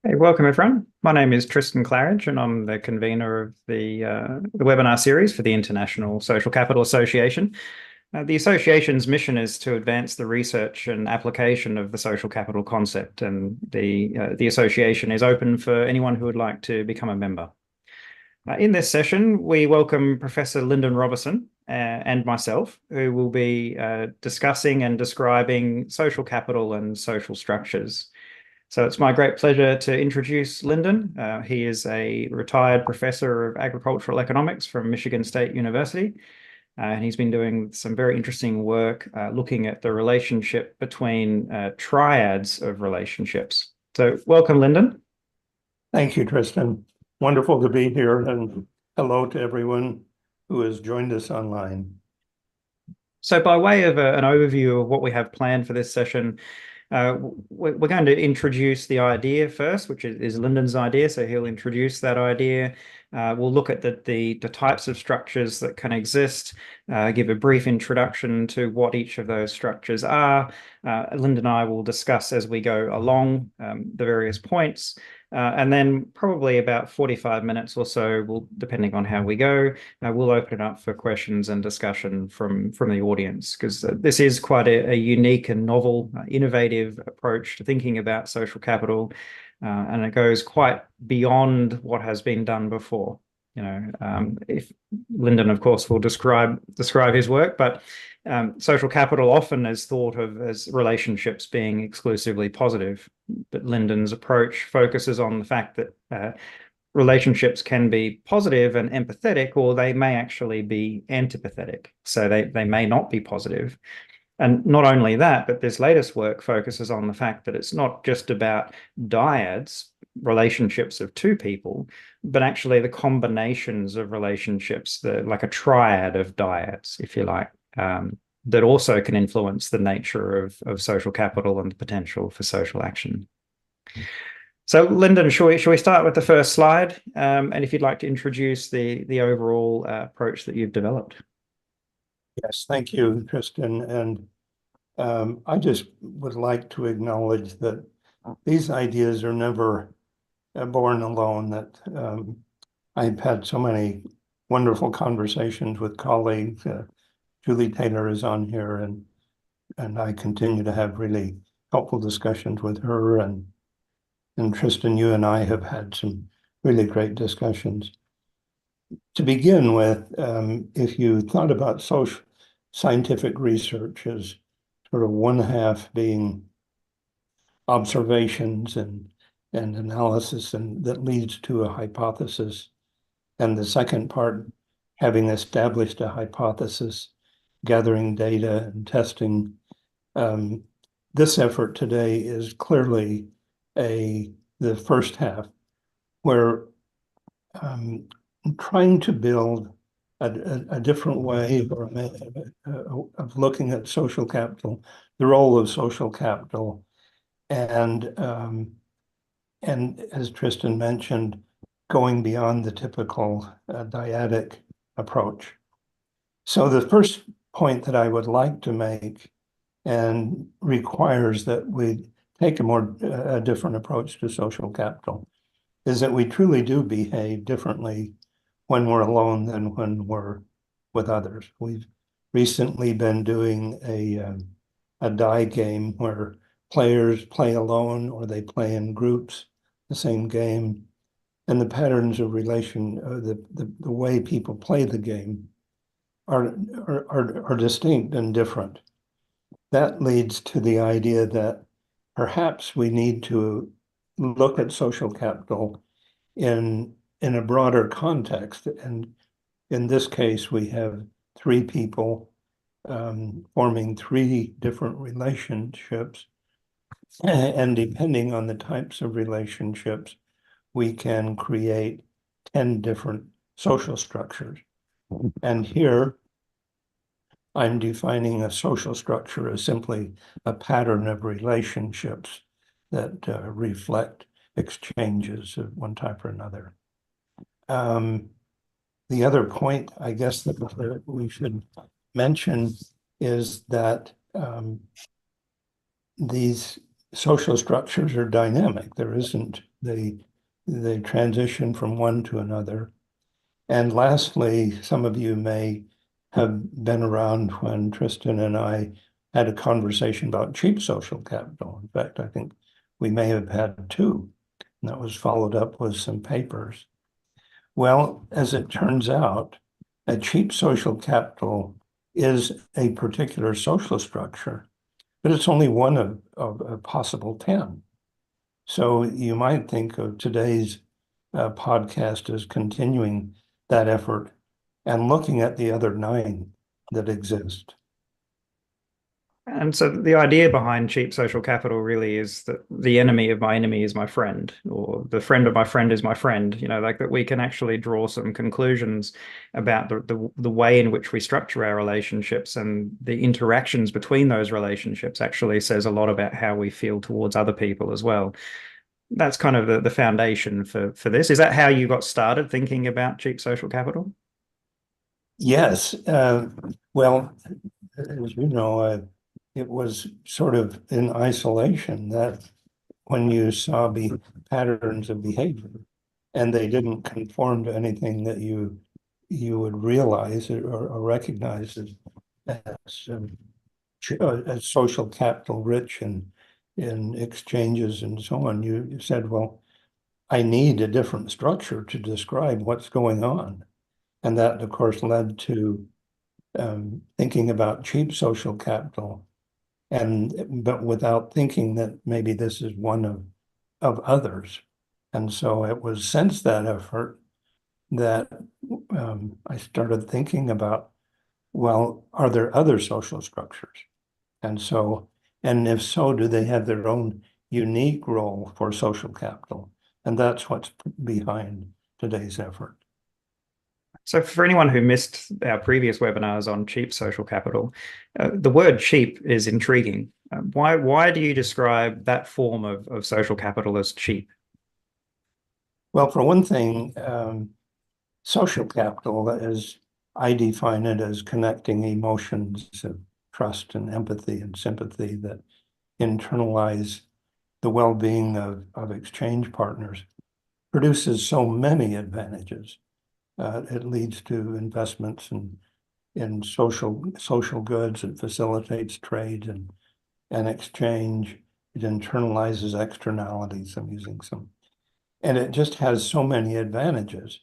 Hey, welcome everyone. My name is Tristan Claridge, and I'm the convener of the webinar series for the International Social Capital Association. The association's mission is to advance the research and application of the social capital concept, and the association is open for anyone who would like to become a member. In this session, we welcome Professor Lindon Robison and myself, who will be discussing and describing social capital and social structures. So it's my great pleasure to introduce Lindon. He is a retired professor of agricultural economics from Michigan State University. And he's been doing some very interesting work looking at the relationship between triads of relationships. So welcome, Lindon. Thank you, Tristan. Wonderful to be here, and hello to everyone who has joined us online. So by way of an overview of what we have planned for this session, we're going to introduce the idea first, which is Lindon's idea. So he'll introduce that idea. We'll look at the types of structures that can exist, give a brief introduction to what each of those structures are. Lindon and I will discuss as we go along the various points. And then probably about 45 minutes or so, depending on how we go, we'll open it up for questions and discussion from the audience, because this is quite a unique and novel, innovative approach to thinking about social capital, and it goes quite beyond what has been done before. If Lindon, of course, will describe his work, but social capital often is thought of as relationships being exclusively positive. But Lindon's approach focuses on the fact that relationships can be positive and empathetic, or they may actually be antipathetic. So they may not be positive. And not only that, but this latest work focuses on the fact that it's not just about dyads, relationships of two people, but actually the combinations of relationships, like a triad of dyads, if you like, that also can influence the nature of social capital and the potential for social action. So, Lindon, shall we start with the first slide? And if you'd like to introduce the overall approach that you've developed. Yes, thank you, Tristan. And I just would like to acknowledge that these ideas are never born alone, that I've had so many wonderful conversations with colleagues. Julie Taylor is on here, and I continue to have really helpful discussions with her. And Tristan, you and I have had some really great discussions. To begin with, if you thought about social scientific research as sort of one half being observations and analysis, and that leads to a hypothesis, and the second part, having established a hypothesis, gathering data and testing. This effort today is clearly the first half, where trying to build a different way of looking at social capital, the role of social capital, and as Tristan mentioned, going beyond the typical dyadic approach. So the first point that I would like to make, and requires that we take a different approach to social capital, is that we truly do behave differently when we're alone than when we're with others. We've recently been doing a die game where players play alone or they play in groups, the same game, and the patterns of relation, the way people play the game are distinct and different. That leads to the idea that perhaps we need to look at social capital in a broader context. And in this case, we have three people forming three different relationships. And depending on the types of relationships, we can create 10 different social structures. And here, I'm defining a social structure as simply a pattern of relationships that reflect exchanges of one type or another. The other point, I guess, that we should mention is that these social structures are dynamic. There isn't the transition from one to another. And lastly, some of you may have been around when Tristan and I had a conversation about cheap social capital. In fact, I think we may have had two, and that was followed up with some papers. Well, as it turns out, a cheap social capital is a particular social structure, but it's only one of a possible 10. So you might think of today's podcast as continuing that effort and looking at the other 9 that exist. And so the idea behind cheap social capital really is that the enemy of my enemy is my friend, or the friend of my friend is my friend. Like that we can actually draw some conclusions about the way in which we structure our relationships, and the interactions between those relationships actually says a lot about how we feel towards other people as well. That's kind of the foundation for this. Is that how you got started thinking about cheap social capital? Yes, well, as you know, it was sort of in isolation that when you saw patterns of behavior and they didn't conform to anything that you would realize or recognize as social capital rich in exchanges and so on, you said, well, I need a different structure to describe what's going on. And that, of course, led to thinking about cheap social capital, but without thinking that maybe this is one of others. And so it was since that effort that I started thinking about, well, are there other social structures? And so, and if so, do they have their own unique role for social capital? And that's what's behind today's effort. So for anyone who missed our previous webinars on cheap social capital, the word cheap is intriguing. Why do you describe that form of social capital as cheap? Well, for one thing, social capital, as I define it, as connecting emotions of trust and empathy and sympathy that internalize the well-being of exchange partners, produces so many advantages. It leads to investments in social goods. It facilitates trade and exchange. It internalizes externalities. I'm using some, and it just has so many advantages.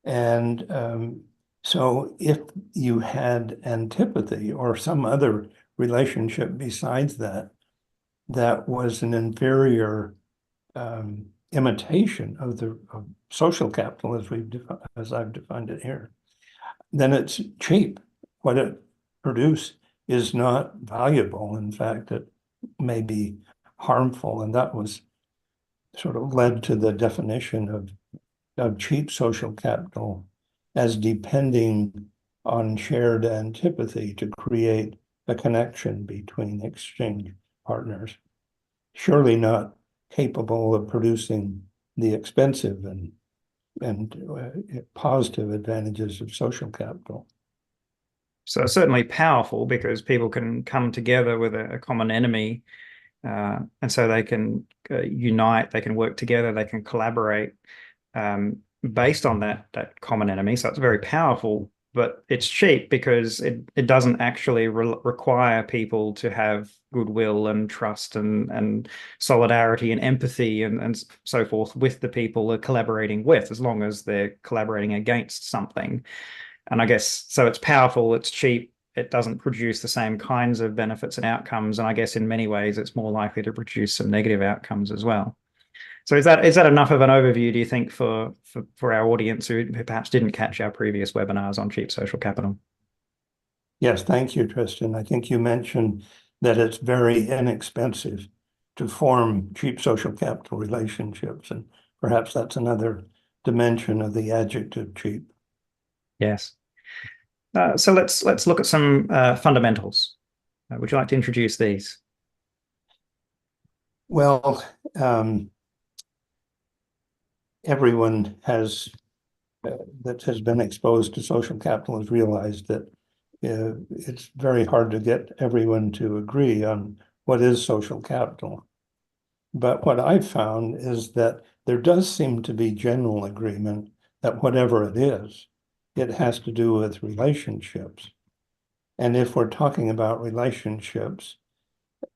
And so if you had antipathy or some other relationship besides that, that was an inferior imitation of social capital as I've defined it here, then it's cheap. What it produced is not valuable. In fact, it may be harmful, and that was sort of led to the definition of cheap social capital as depending on shared antipathy to create a connection between exchange partners. Surely not capable of producing the expensive and positive advantages of social capital. So certainly powerful because people can come together with a common enemy, and so they can unite, they can work together, they can collaborate based on that common enemy. So it's very powerful, but it's cheap because it doesn't actually require people to have goodwill and trust and solidarity and empathy and so forth with the people they're collaborating with, as long as they're collaborating against something. And I guess so it's powerful, it's cheap, it doesn't produce the same kinds of benefits and outcomes. And I guess in many ways it's more likely to produce some negative outcomes as well. So is that enough of an overview, do you think, for our audience who perhaps didn't catch our previous webinars on cheap social capital? Yes, thank you, Tristan. I think you mentioned that it's very inexpensive to form cheap social capital relationships, and perhaps that's another dimension of the adjective cheap. Yes. So let's look at some fundamentals. Would you like to introduce these? Well, everyone that has been exposed to social capital has realized that it's very hard to get everyone to agree on what is social capital. But what I've found is that there does seem to be general agreement that whatever it is, it has to do with relationships. And if we're talking about relationships,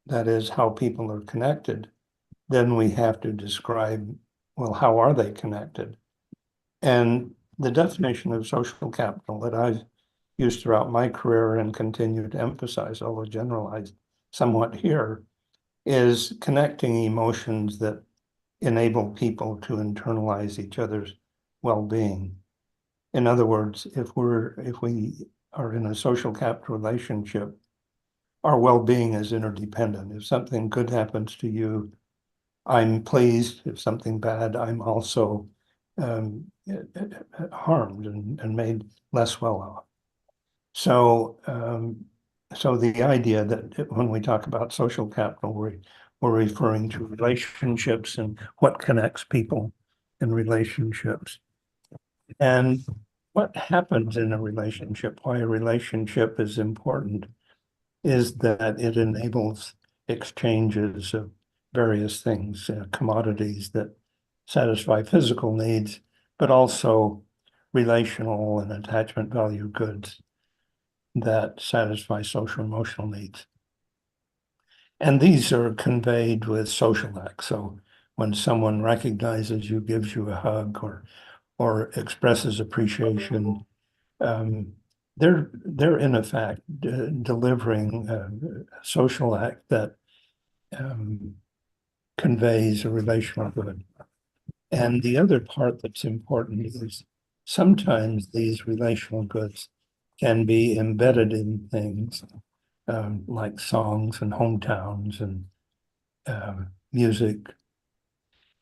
that is how people are connected, then we have to describe, well, how are they connected? And the definition of social capital that I've used throughout my career and continue to emphasize, although generalized somewhat here, is connecting emotions that enable people to internalize each other's well-being. In other words, if we are in a social capital relationship, our well-being is interdependent. If something good happens to you, I'm pleased. If something bad, I'm also harmed and made less well off. So the idea that when we talk about social capital, we're referring to relationships and what connects people in relationships. And what happens in a relationship, why a relationship is important, is that it enables exchanges of various things, commodities that satisfy physical needs, but also relational and attachment value goods that satisfy social emotional needs. And these are conveyed with social acts. So when someone recognizes you, gives you a hug, or expresses appreciation, um, they're in effect delivering a social act that um, conveys a relational good. And the other part that's important is sometimes these relational goods can be embedded in things like songs and hometowns and music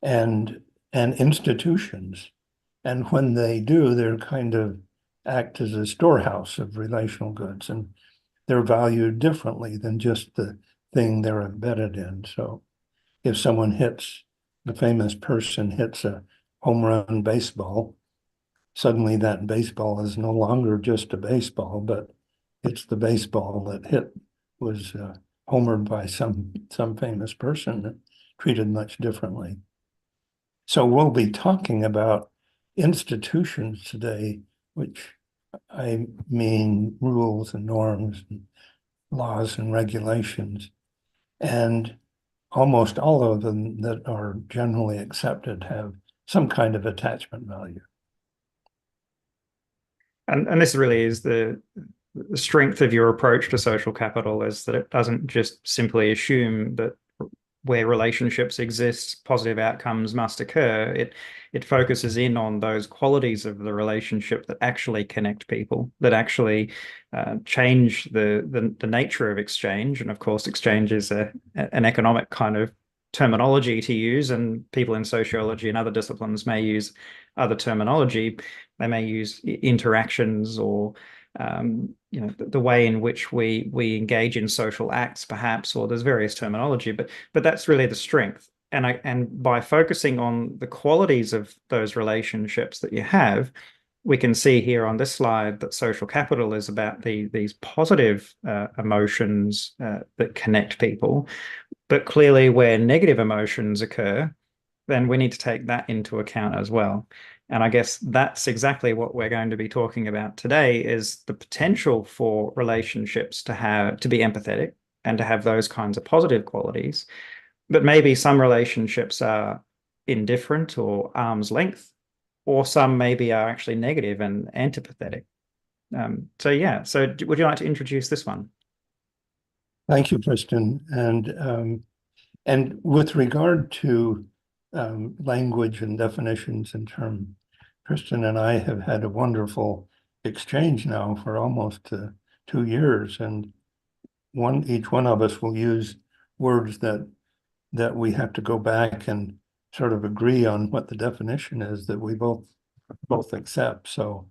and institutions. And when they do, they're kind of act as a storehouse of relational goods, and they're valued differently than just the thing they're embedded in. So if someone hits, the famous person hits a home run baseball, suddenly that baseball is no longer just a baseball, but it's the baseball that was homered by some famous person treated much differently. So we'll be talking about institutions today, which I mean rules and norms and laws and regulations. And almost all of them that are generally accepted have some kind of attachment value. And this really is the strength of your approach to social capital, is that it doesn't just simply assume that where relationships exist, positive outcomes must occur. It focuses in on those qualities of the relationship that actually connect people, that actually change the nature of exchange. And of course, exchange is an economic kind of terminology to use, and people in sociology and other disciplines may use other terminology. They may use interactions or the way in which we engage in social acts, perhaps, or there's various terminology, but that's really the strength. And by focusing on the qualities of those relationships that you have, we can see here on this slide that social capital is about these positive emotions that connect people. But clearly, where negative emotions occur, then we need to take that into account as well. And I guess that's exactly what we're going to be talking about today, is the potential for relationships to be empathetic and to have those kinds of positive qualities. But maybe some relationships are indifferent or arm's length, or some maybe are actually negative and antipathetic. So would you like to introduce this one? Thank you, Kristen. And with regard to language and definitions and term, Kristen and I have had a wonderful exchange now for almost 2 years, and each one of us will use words that we have to go back and sort of agree on what the definition is that we both accept. So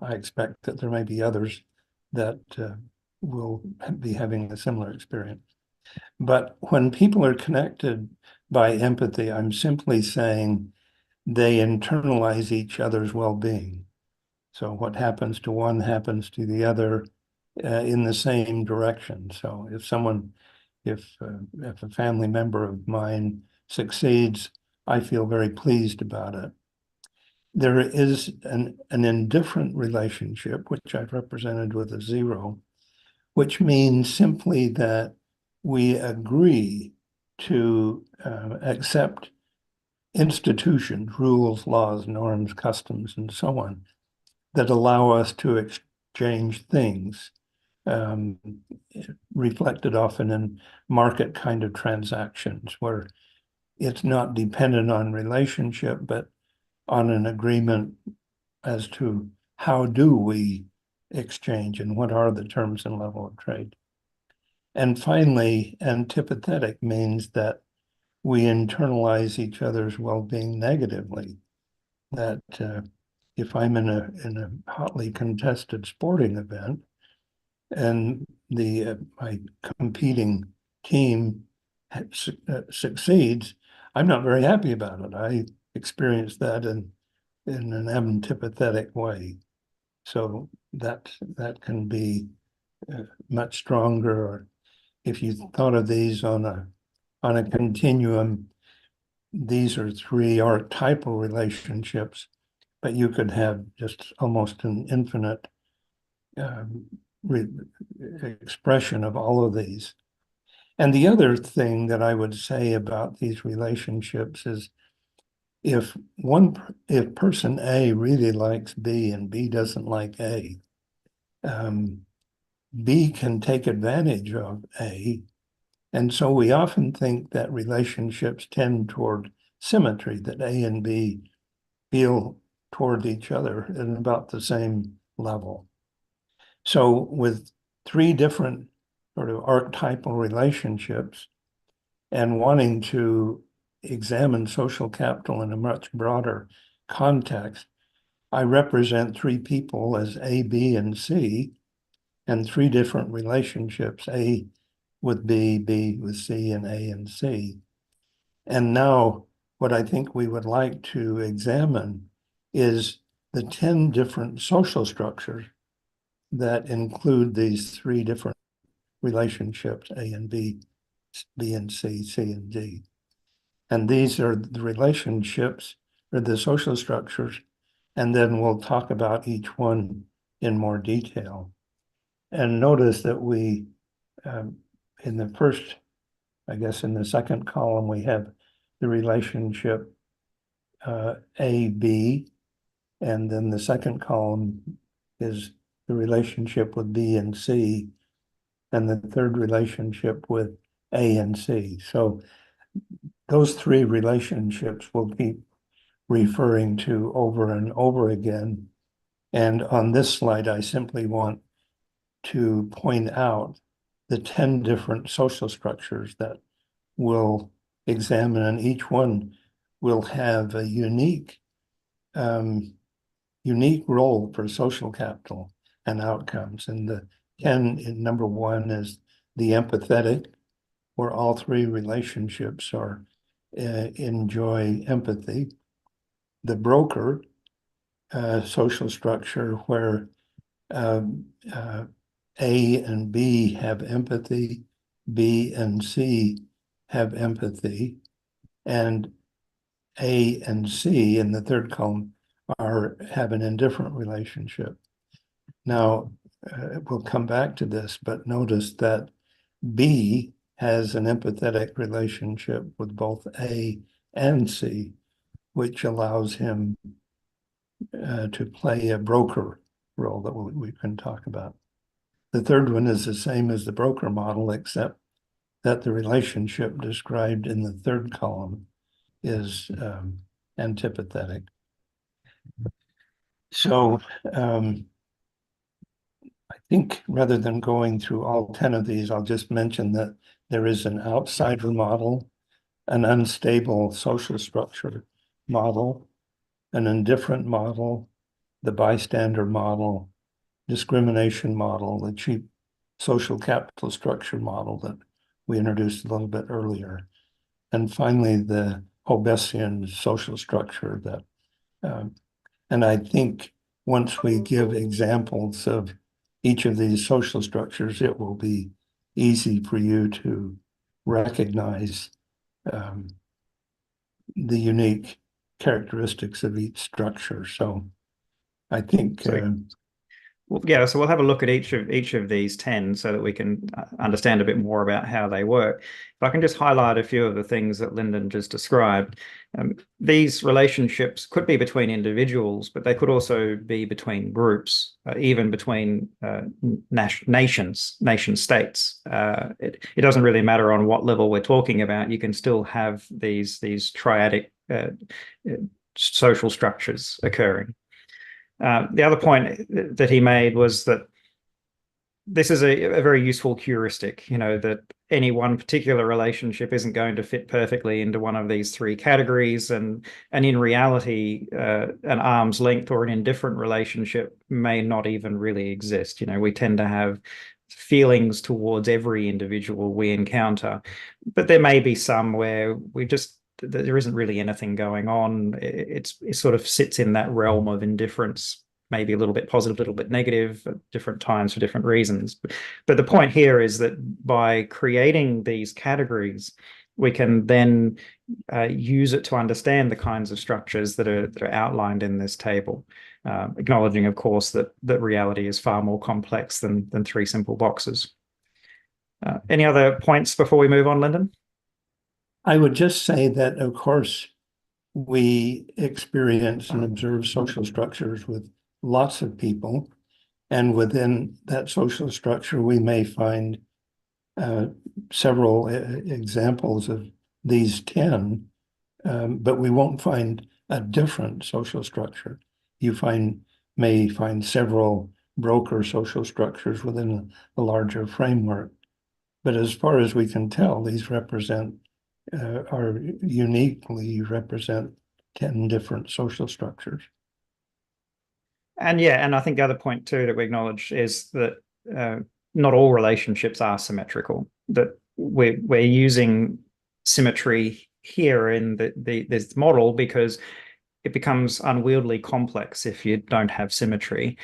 I expect that there may be others that will be having a similar experience. But when people are connected by empathy, I'm simply saying they internalize each other's well-being. So what happens to one happens to the other in the same direction. So if if a family member of mine succeeds, I feel very pleased about it. There is an indifferent relationship, which I've represented with a 0, which means simply that we agree to accept institutions, rules, laws, norms, customs, and so on, that allow us to exchange things, um, reflected often in market kind of transactions, where it's not dependent on relationship, but on an agreement as to how do we exchange and what are the terms and level of trade. And finally, antipathetic means that we internalize each other's well-being negatively. That if I'm in a hotly contested sporting event and my competing team succeeds, I'm not very happy about it. I experience that in an antipathetic way. So that can be much stronger. Or if you thought of these on a continuum, these are 3 archetypal relationships, but you could have just almost an infinite um, expression of all of these. And the other thing that I would say about these relationships is if person A really likes B and B doesn't like A, B can take advantage of A. And so we often think that relationships tend toward symmetry, that A and B feel toward each other at about the same level. So with 3 different sort of archetypal relationships and wanting to examine social capital in a much broader context, I represent 3 people as A, B, and C, and 3 different relationships, A with B, B with C, and A and C. And now what I think we would like to examine is the 10 different social structures that include these 3 different relationships, A and B, B and C, C and D. And these are the relationships or the social structures, and then we'll talk about each one in more detail. And notice that we, in the first, I guess in the second column, we have the relationship A, B, and then the second column is the relationship with B and C, and the third relationship with A and C. So those 3 relationships we'll keep referring to over and over again. And on this slide, I simply want to point out the 10 different social structures that we'll examine, and each one will have a unique role for social capital and outcomes. And the 10 in number 1 is the empathetic, where all 3 relationships are enjoy empathy. The broker social structure, where A and B have empathy, B and C have empathy, and A and C in the third column have an indifferent relationship. Now, we'll come back to this, but notice that B has an empathetic relationship with both A and C, which allows him to play a broker role that we can talk about. The third one is the same as the broker model, except that the relationship described in the third column is antipathetic. So I think rather than going through all 10 of these, I'll just mention that there is an outsider model, an unstable social structure model, an indifferent model, the bystander model, discrimination model, the cheap social capital structure model that we introduced a little bit earlier. And finally, the Hobbesian social structure that, and I think once we give examples of each of these social structures, it will be easy for you to recognize the unique characteristics of each structure. So I think So well, yeah, so we'll have a look at each of these 10 so that we can understand a bit more about how they work. If I can just highlight a few of the things that Lyndon just described. These relationships could be between individuals, but they could also be between groups, even between nation states. It doesn't really matter on what level we're talking about. You can still have these triadic social structures occurring. The other point that he made was that this is a very useful heuristic, that any one particular relationship isn't going to fit perfectly into one of these three categories. And in reality, an arm's length or an indifferent relationship may not even really exist. We tend to have feelings towards every individual we encounter, but there may be some where there isn't really anything going on. It sort of sits in that realm of indifference, maybe a little bit positive, a little bit negative at different times for different reasons. But the point here is that by creating these categories, we can then use it to understand the kinds of structures that are outlined in this table, acknowledging, of course, that reality is far more complex than three simple boxes. Any other points before we move on, Lyndon? I would just say that, of course, we experience and observe social structures with lots of people, and within that social structure, we may find several examples of these 10, but we won't find a different social structure. You may find several broker social structures within a larger framework. But as far as we can tell, these are uniquely represent 10 different social structures. And yeah, and I think the other point too that we acknowledge is that not all relationships are symmetrical. That we're using symmetry here in this model because it becomes unwieldily complex if you don't have symmetry.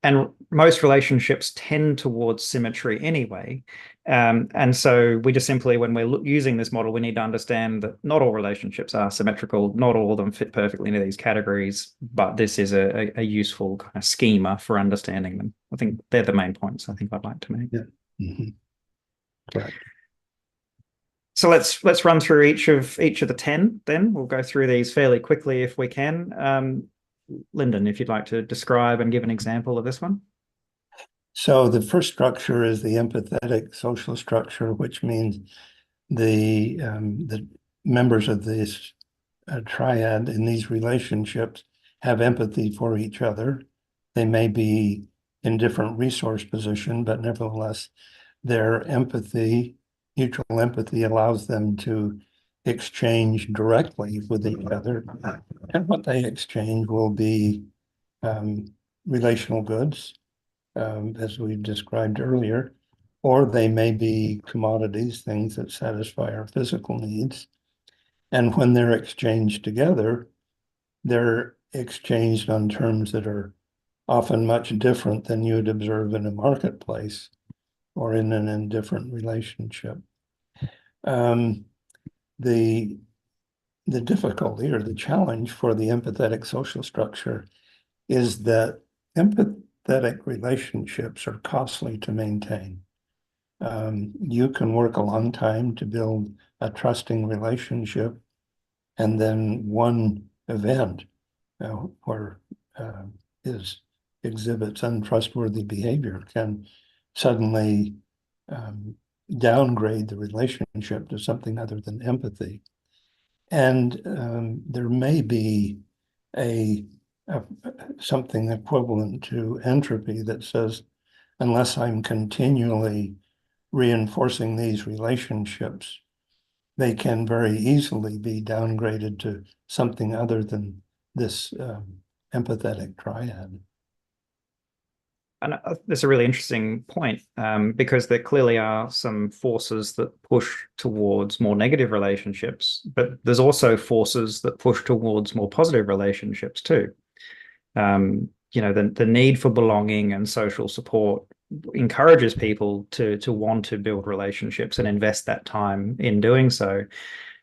And most relationships tend towards symmetry anyway. And so we just simply, when we're using this model, we need to understand that not all relationships are symmetrical. Not all of them fit perfectly into these categories, but this is a useful kind of schema for understanding them. I think they're the main points I think I'd like to make. Yeah. Mm-hmm. Correct. So let's run through each of the 10 then. We'll go through these fairly quickly if we can. Lyndon, if you'd like to describe and give an example of this one. So the first structure is the empathetic social structure, which means the members of this triad in these relationships have empathy for each other. They may be in different resource position, but nevertheless, their mutual empathy allows them to exchange directly with each other. And what they exchange will be relational goods, as we described earlier, or they may be commodities, things that satisfy our physical needs. And when they're exchanged together, they're exchanged on terms that are often much different than you'd observe in a marketplace or in an indifferent relationship. The difficulty or the challenge for the empathetic social structure is that empathetic relationships are costly to maintain. You can work a long time to build a trusting relationship, and then one event where exhibits untrustworthy behavior can suddenly downgrade the relationship to something other than empathy. And there may be something equivalent to entropy that says, unless I'm continually reinforcing these relationships, they can very easily be downgraded to something other than this empathetic triad. And that's a really interesting point, because there clearly are some forces that push towards more negative relationships, but there's also forces that push towards more positive relationships too. The need for belonging and social support encourages people to want to build relationships and invest that time in doing so.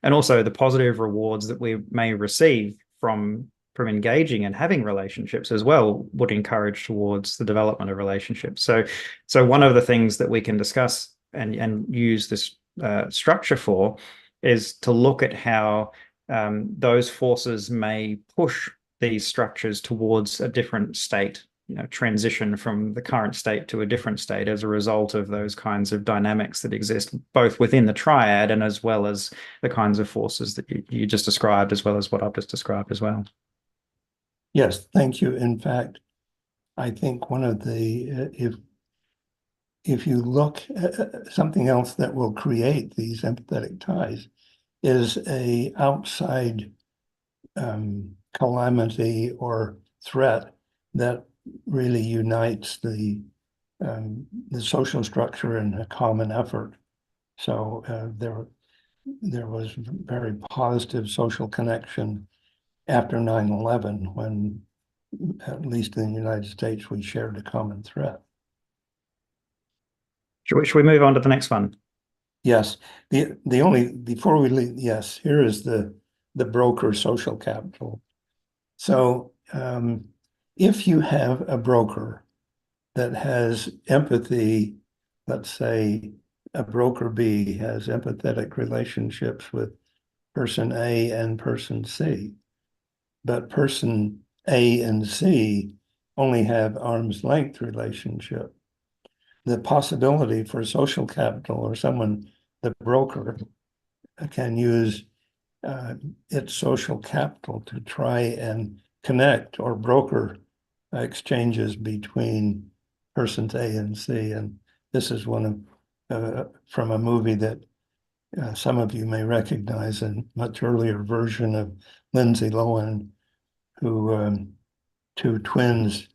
And also the positive rewards that we may receive from engaging and having relationships as well would encourage towards the development of relationships. So one of the things that we can discuss and use this structure for is to look at how those forces may push these structures towards a different state, transition from the current state to a different state as a result of those kinds of dynamics that exist both within the triad and as well as the kinds of forces that you just described, as well as what I've just described as well. Yes, thank you. In fact, I think one of the if you look at something else that will create these empathetic ties is a outside calamity or threat that really unites the social structure in a common effort. So there was very positive social connection after 9/11 when, at least in the United States, we shared a common threat. Should we move on to the next one? Yes, the only before we leave, yes, here is the broker social capital. So if you have a broker that has empathy, let's say a broker B has empathetic relationships with person A and person C, but person A and C only have arm's length relationship. The possibility for social capital or someone, the broker, can use its social capital to try and connect or broker exchanges between persons A and C. And this is one of from a movie that some of you may recognize, a much earlier version of Lindsay Lohan, who two twins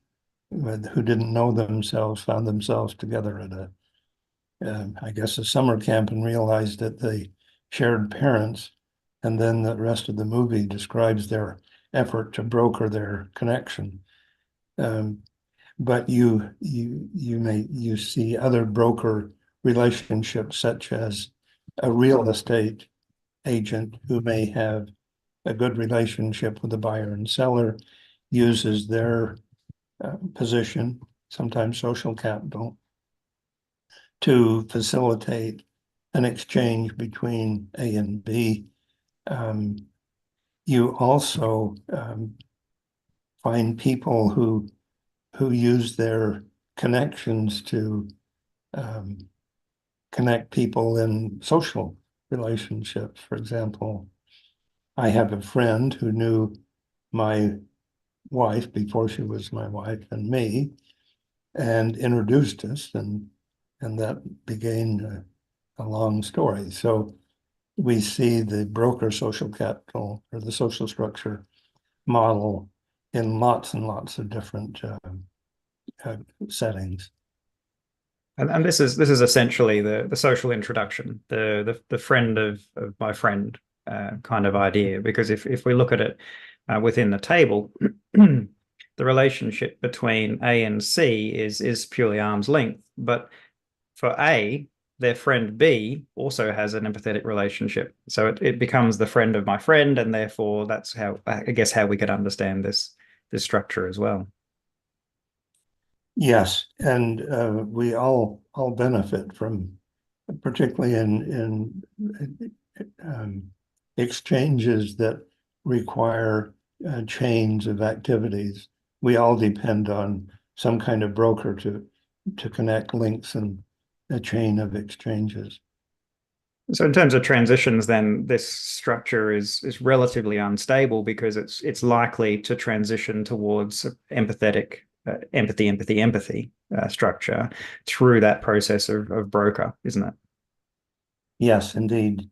who didn't know themselves found themselves together at I guess, a summer camp and realized that they shared parents. And then the rest of the movie describes their effort to broker their connection. But you see other broker relationships, such as a real estate agent who may have a good relationship with the buyer and seller, uses their position, sometimes social capital, to facilitate an exchange between A and B. You also find people who use their connections to connect people in social relationships. For example, I have a friend who knew my wife before she was my wife and me, and introduced us, and that began a long story. So we see the broker social capital or the social structure model in lots and lots of different settings. And this is essentially the social introduction, the friend of my friend kind of idea. Because if we look at it within the table, the relationship between A and C is purely arm's length. But for A, their friend B also has an empathetic relationship. So it becomes the friend of my friend, and therefore that's how, I guess, how we could understand this structure as well. Yes, and we all benefit from, particularly in exchanges that require chains of activities. We all depend on some kind of broker to connect links and a chain of exchanges. So in terms of transitions, then this structure is relatively unstable because it's likely to transition towards empathetic empathy structure through that process of broker, isn't it? Yes, indeed.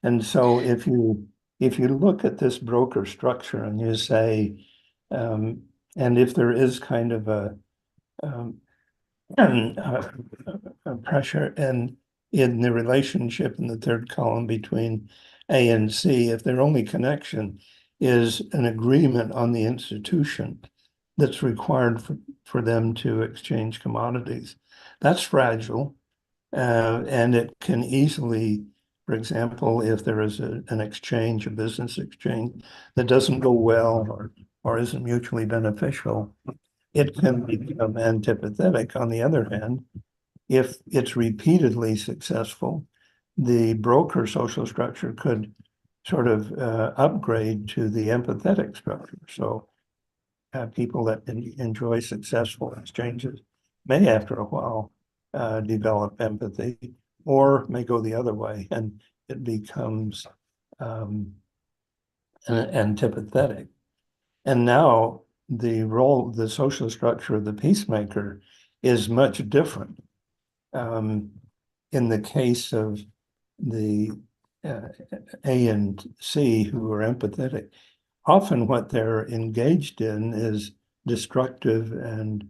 And so if you look at this broker structure and you say, and if there is kind of um, a pressure and in the relationship in the third column between A and C, if their only connection is an agreement on the institution, that's required for them to exchange commodities. That's fragile, and it can easily, for example, if there is an exchange, a business exchange that doesn't go well or isn't mutually beneficial, it can become antipathetic. On the other hand, if it's repeatedly successful, the broker social structure could sort of upgrade to the empathetic structure. So people that enjoy successful exchanges may, after a while, develop empathy, or may go the other way, and it becomes antipathetic. And now the social structure of the peacemaker is much different. In the case of the A and C who are empathetic, often what they're engaged in is destructive and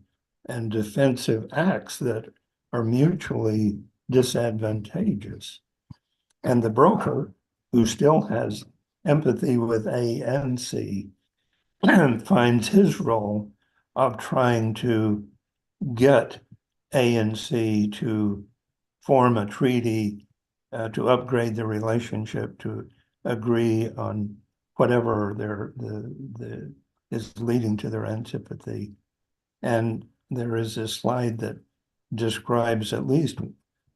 defensive acts that are mutually disadvantageous. And the broker, who still has empathy with A and C, finds his role of trying to get A and C to form a treaty, to upgrade the relationship, to agree on whatever is leading to their antipathy. And there is a slide that describes at least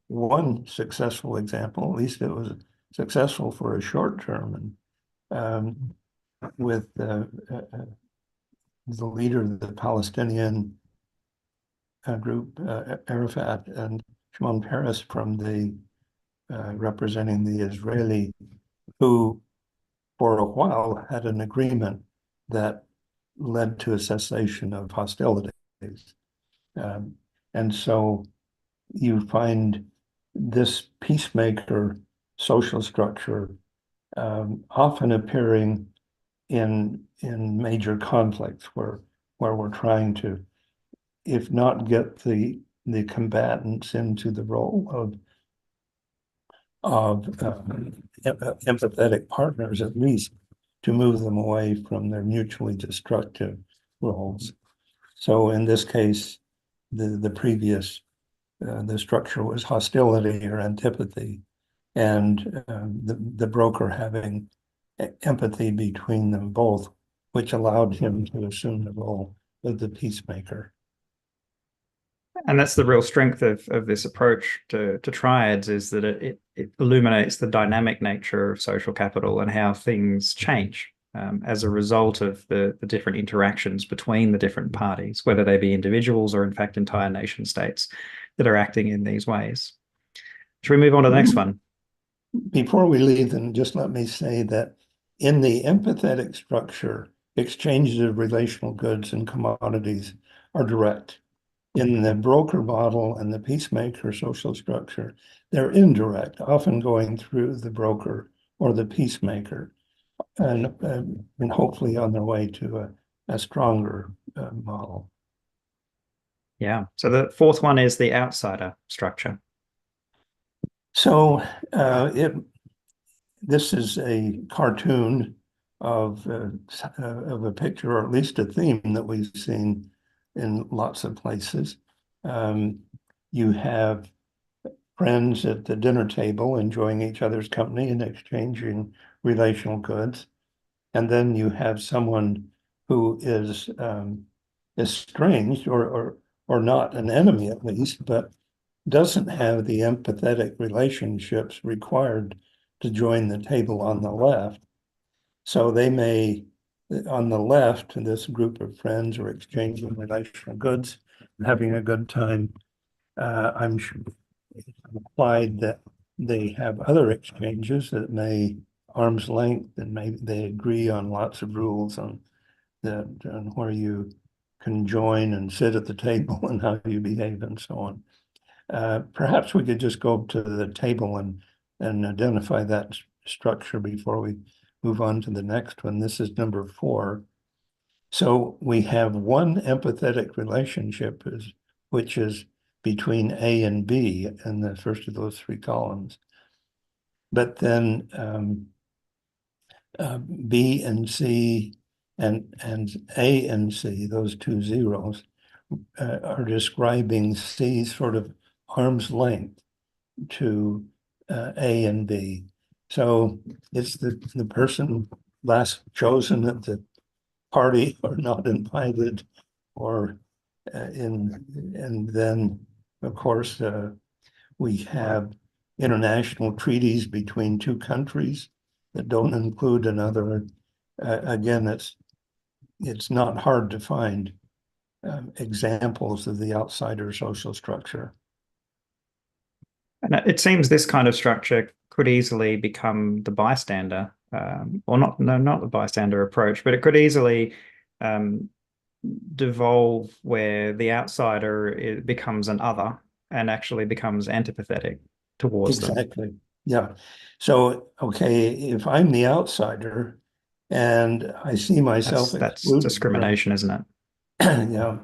one successful example. At least it was successful for a short term, and with the leader of the Palestinian group, Arafat, and Shimon Peres from the representing the Israeli, who for a while had an agreement that led to a cessation of hostilities. And so you find this peacemaker social structure often appearing in major conflicts where we're trying to, if not get the combatants into the role of empathetic partners, at least to move them away from their mutually destructive roles. So in this case, the previous the structure was hostility or antipathy, and the broker having empathy between them both, which allowed him to assume the role of the peacemaker. And that's the real strength of this approach to triads, is that it illuminates the dynamic nature of social capital and how things change as a result of the different interactions between the different parties, whether they be individuals or in fact entire nation states that are acting in these ways. Should we move on to the next one? Before we leave, then just let me say that in the empathetic structure, exchanges of relational goods and commodities are direct. In the broker model and the peacemaker social structure, they're indirect, often going through the broker or the peacemaker, and hopefully on their way to a stronger model. Yeah. So the fourth one is the outsider structure. So this is a cartoon of a picture, or at least a theme that we've seen in lots of places. You have friends at the dinner table enjoying each other's company and exchanging relational goods. And then you have someone who is estranged or not an enemy at least, but doesn't have the empathetic relationships required to join the table on the left. So they may, on the left, this group of friends are exchanging relational goods, having a good time. I'm sure implied that they have other exchanges that may arm's length, and maybe they agree on lots of rules on where you can join and sit at the table and how you behave and so on. Perhaps we could just go up to the table and identify that structure before we move on to the next one. This is number 4. So we have one empathetic relationship, which is between A and B in the first of those 3 columns. But then B and C and A and C, those two zeros, are describing C's sort of arm's length to A and B. So it's the person last chosen at the party or not invited, or and then of course we have international treaties between two countries that don't include another. Again, it's not hard to find examples of the outsider social structure. And it seems this kind of structure could easily become the bystander, or not, no, not the bystander approach, but it could easily um, devolve where the outsider becomes an other and actually becomes antipathetic towards them. Exactly. Yeah. So, okay, if I'm the outsider and I see myself That's excluded from, discrimination, isn't it? yeah,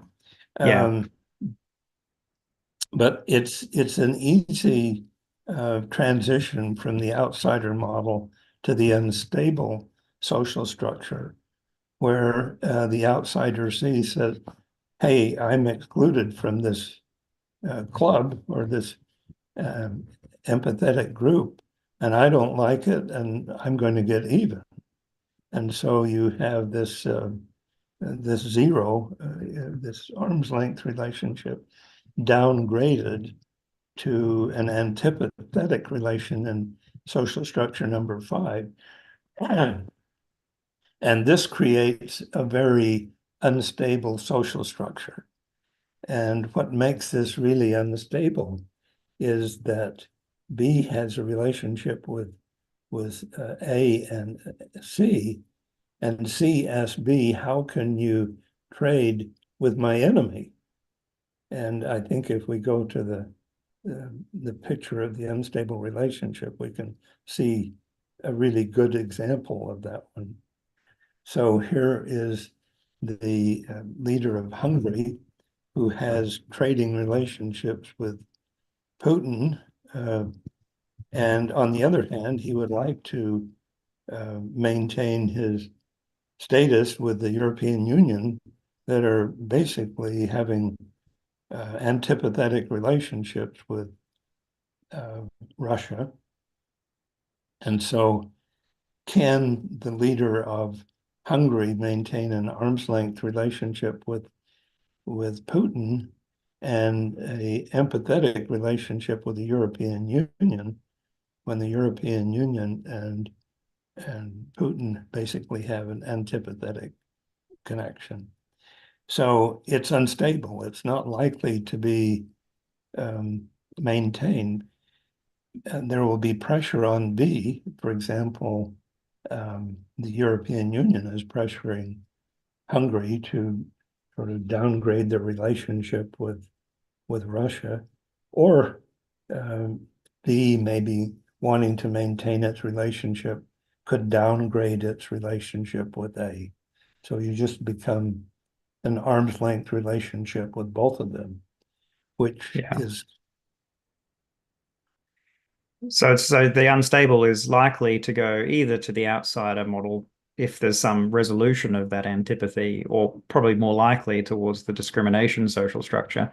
Yeah. um, but it's an easy transition from the outsider model to the unstable social structure, where the outsider says, "Hey, I'm excluded from this club or this um, empathetic group, and I don't like it, and I'm going to get even." And so you have this zero, this arm's length relationship downgraded to an antipathetic relation in social structure number 5. And this creates a very unstable social structure. And what makes this really unstable is that B has a relationship with A and C, and C asks B, how can you trade with my enemy? And I think if we go to the picture of the unstable relationship, we can see a really good example of that one. So here is the leader of Hungary who has trading relationships with Putin. And on the other hand, he would like to maintain his status with the European Union that are basically having antipathetic relationships with Russia. And so, can the leader of Hungary maintain an arm's length relationship with Putin and a empathetic relationship with the European Union when the European Union and Putin basically have an antipathetic connection? So it's unstable. It's not likely to be maintained. And there will be pressure on B. For example, the European Union is pressuring Hungary to sort of downgrade their relationship with Russia, or B maybe wanting to maintain its relationship could downgrade its relationship with A. So you just become an arm's length relationship with both of them, which Yeah. is So the unstable is likely to go either to the outsider model if there's some resolution of that antipathy, or probably more likely towards the discrimination social structure.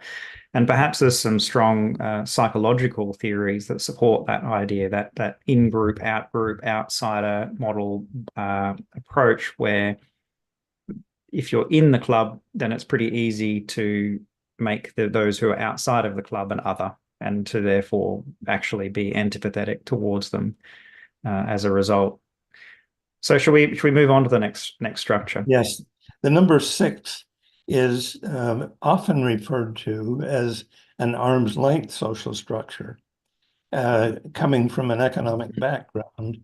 And perhaps there's some strong psychological theories that support that idea, that in-group, out-group, outsider model approach, where if you're in the club, then it's pretty easy to make those who are outside of the club an other, and to therefore actually be antipathetic towards them as a result. So should we move on to the next structure? yes. The number 6 is often referred to as an arm's length social structure. Coming from an economic background,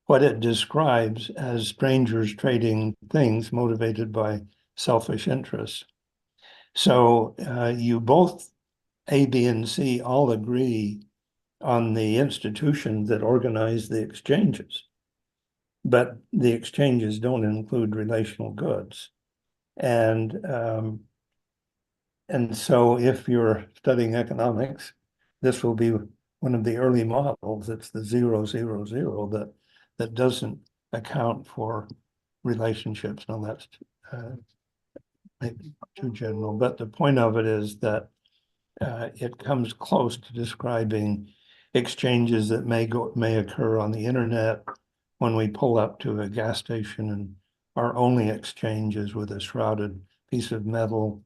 what it describes as strangers trading things motivated by selfish interests. So you both, A, B, and C, all agree on the institutions that organize the exchanges, but the exchanges don't include relational goods. And so if you're studying economics, this will be one of the early models. It's the 0, 0, 0 that doesn't account for relationships. No, that's maybe too general, but the point of it is that it comes close to describing exchanges that may occur on the internet when we pull up to a gas station and our only exchange is with a shrouded piece of metal.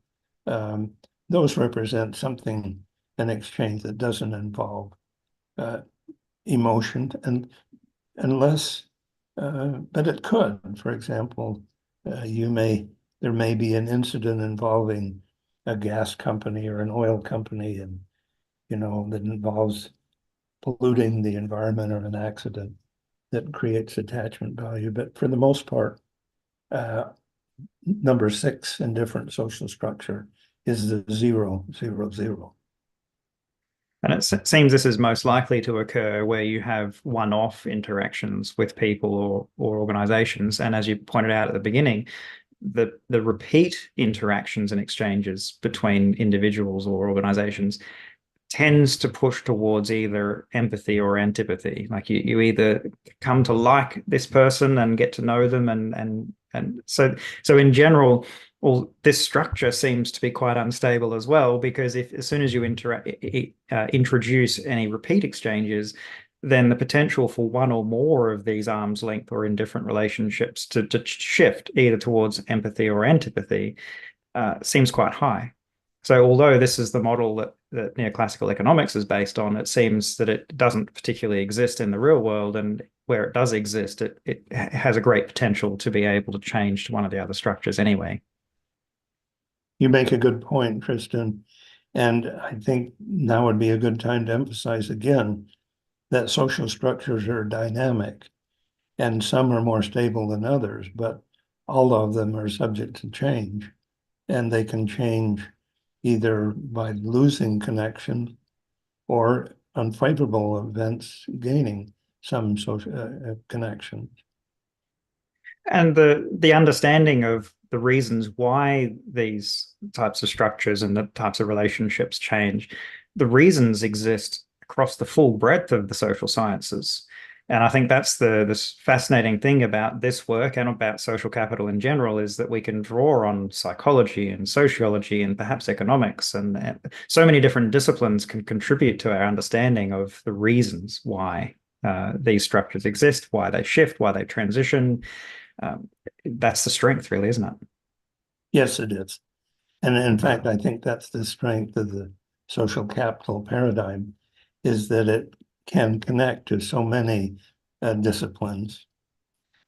Those represent something, an exchange that doesn't involve emotion, and unless, but it could. For example, there may be an incident involving a gas company or an oil company, and that involves polluting the environment or an accident that creates attachment value. But for the most part, number 6 in different social structure is the 0, 0, 0. And it seems this is most likely to occur where you have one-off interactions with people or organizations. And as you pointed out at the beginning, the repeat interactions and exchanges between individuals or organizations tends to push towards either empathy or antipathy. Like you either come to like this person and get to know them, and so in general, well, this structure seems to be quite unstable as well, because if as soon as you introduce any repeat exchanges, then the potential for one or more of these arm's length or indifferent relationships to shift either towards empathy or antipathy seems quite high. So although this is the model that neoclassical economics is based on, it seems that it doesn't particularly exist in the real world. And where it does exist, it has a great potential to be able to change to one of the other structures anyway. You make a good point, Tristan. And I think now would be a good time to emphasize again that social structures are dynamic, and some are more stable than others, but all of them are subject to change. And they can change either by losing connection or unfavorable events gaining some social connection. And the understanding of the reasons why these types of structures and the types of relationships change, the reasons exist across the full breadth of the social sciences. And I think that's this fascinating thing about this work and about social capital in general, is that we can draw on psychology and sociology and perhaps economics, and so many different disciplines can contribute to our understanding of the reasons why these structures exist, why they shift, why they transition. That's the strength, really, isn't it? Yes, it is. And in fact, I think that's the strength of the social capital paradigm, is that it can connect to so many disciplines.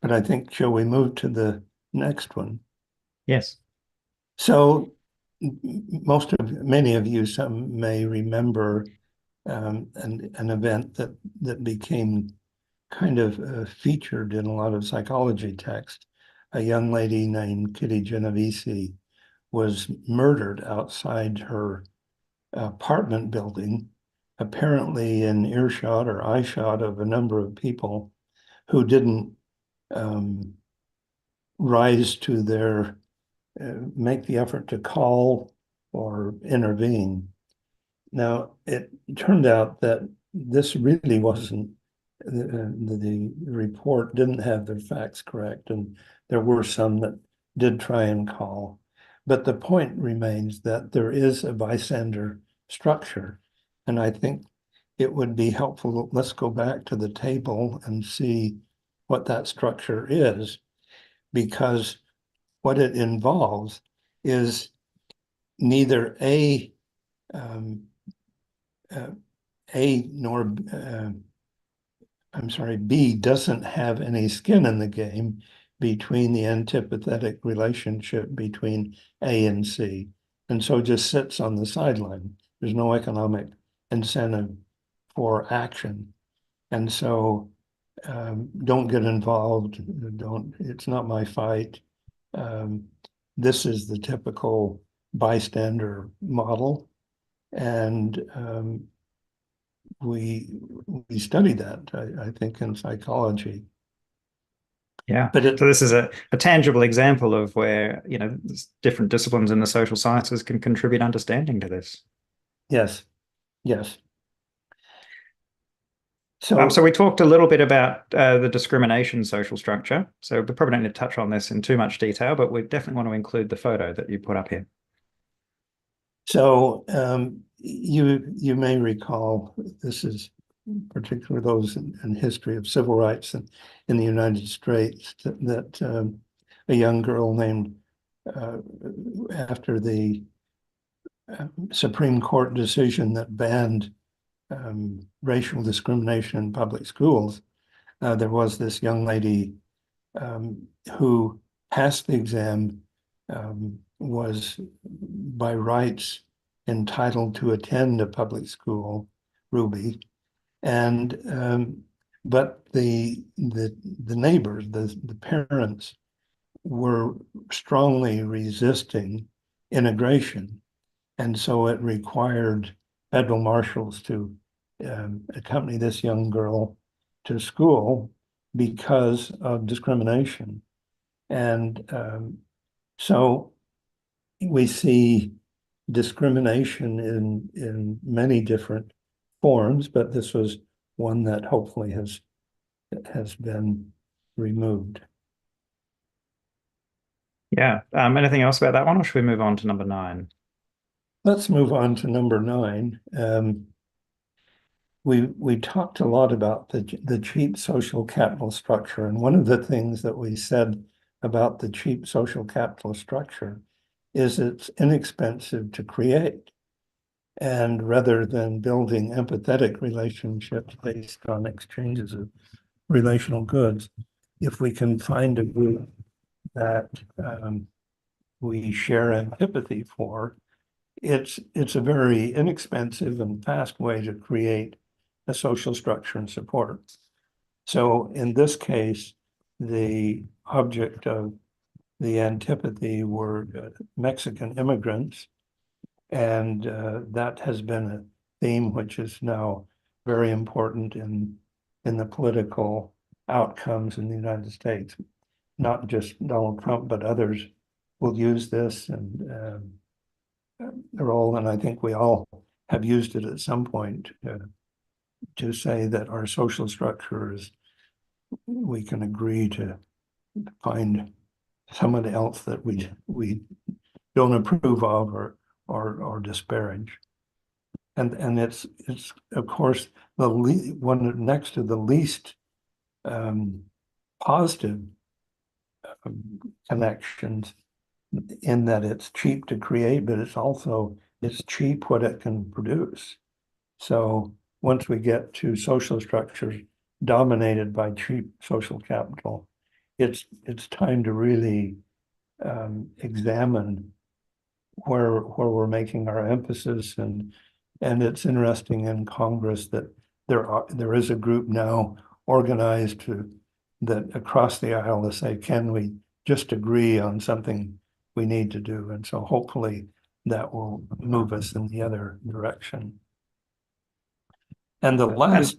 But I think, shall we move to the next one? Yes. So many of you, some may remember an event that became kind of featured in a lot of psychology text. A young lady named Kitty Genovese was murdered outside her apartment building, apparently in earshot or eyeshot of a number of people who didn't rise to make the effort to call or intervene. Now, it turned out that this really wasn't, the report didn't have their facts correct, and there were some that did try and call. But the point remains that there is a bystander structure, and I think it would be helpful. Let's go back to the table and see what that structure is, because what it involves is neither B doesn't have any skin in the game between the antipathetic relationship between A and C, and so just sits on the sideline. There's no economic incentive for action, and so don't get involved. It's not my fight. This is the typical bystander model, and we study that, I think, in psychology. Yeah. But So this is a tangible example of where, different disciplines in the social sciences can contribute understanding to this. yes, yes. So So, we talked a little bit about the discrimination social structure. So we probably don't need to touch on this in too much detail, but we definitely want to include the photo that you put up here. you may recall this is particularly those in history of civil rights in the United States that a young girl named uh, after the Supreme Court decision that banned racial discrimination in public schools, there was this young lady who passed the exam, was by rights entitled to attend a public school, Ruby, and but the neighbors, the parents were strongly resisting integration, and so it required federal marshals to accompany this young girl to school because of discrimination. And so we see discrimination in many different forms, but this was one that hopefully has been removed. Yeah. Anything else about that one, or should we move on to number 9? Let's move on to number 9. We talked a lot about the cheap social capital structure, and one of the things that we said about the cheap social capital structure is it's inexpensive to create. And rather than building empathetic relationships based on exchanges of relational goods, if we can find a group that we share antipathy for, it's a very inexpensive and fast way to create a social structure and support. So in this case, the object of the antipathy were Mexican immigrants, and that has been a theme which is now very important in the political outcomes in the United States. Not just Donald Trump, but others will use this and role, and I think we all have used it at some point to say that our social structure is, we can agree to find someone else that we don't approve of or disparage. And it's of course the one next to the least positive connections, in that it's cheap to create, but it's cheap what it can produce. So once we get to social structures dominated by cheap social capital, it's time to really examine where we're making our emphasis, and it's interesting in Congress that there is a group now organized that across the aisle to say, can we just agree on something we need to do? And so hopefully that will move us in the other direction. And the And last,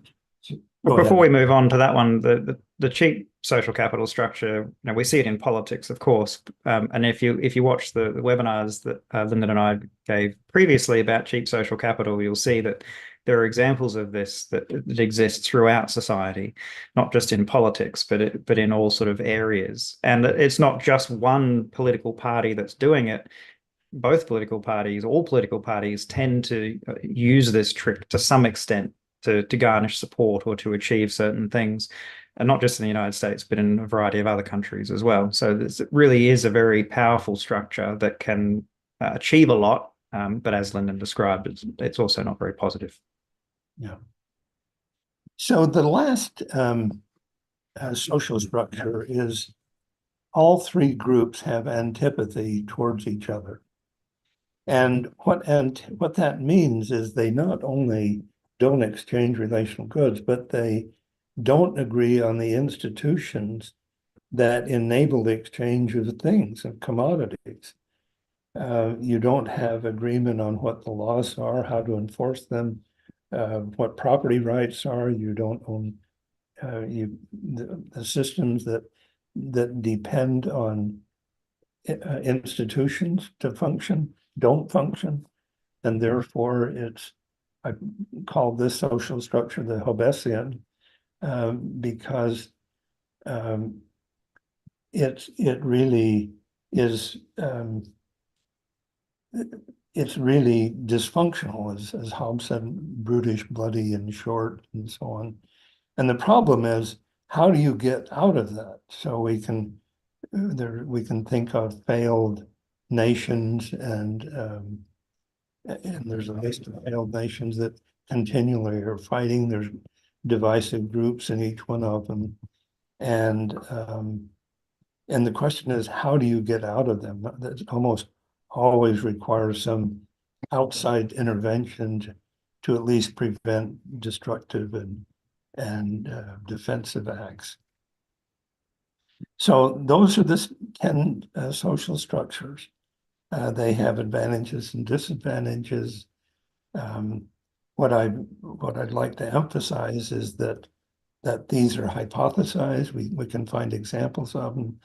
But go before ahead. we move on to that one, the cheap social capital structure, we see it in politics, of course. And if you watch the webinars that Lyndon and I gave previously about cheap social capital, you'll see that there are examples of this that exist throughout society, not just in politics, but in all sort of areas. And it's not just one political party that's doing it. Both political parties, all political parties, tend to use this trick to some extent to garnish support or to achieve certain things, and not just in the United States, but in a variety of other countries as well. So this really is a very powerful structure that can achieve a lot, but as Lyndon described, it's also not very positive. Yeah. So the last social structure is all three groups have antipathy towards each other. And what that means is they not only don't exchange relational goods, but they don't agree on the institutions that enable the exchange of things and commodities. You don't have agreement on what the laws are, how to enforce them, what property rights are. You don't own the systems that depend on institutions to function don't function, and therefore I call this social structure the Hobbesian, because um, it really is it's really dysfunctional, as Hobbes said, brutish, bloody, and short, and so on. And the problem is, how do you get out of that? So we can think of failed nations, and there's a list of failed nations that continually are fighting. There's divisive groups in each one of them, and um, and the question is, how do you get out of them? That almost always requires some outside intervention to at least prevent destructive and defensive acts. So those are the 10 social structures. They have advantages and disadvantages. Um, what I'd like to emphasize is that these are hypothesized. We can find examples of them.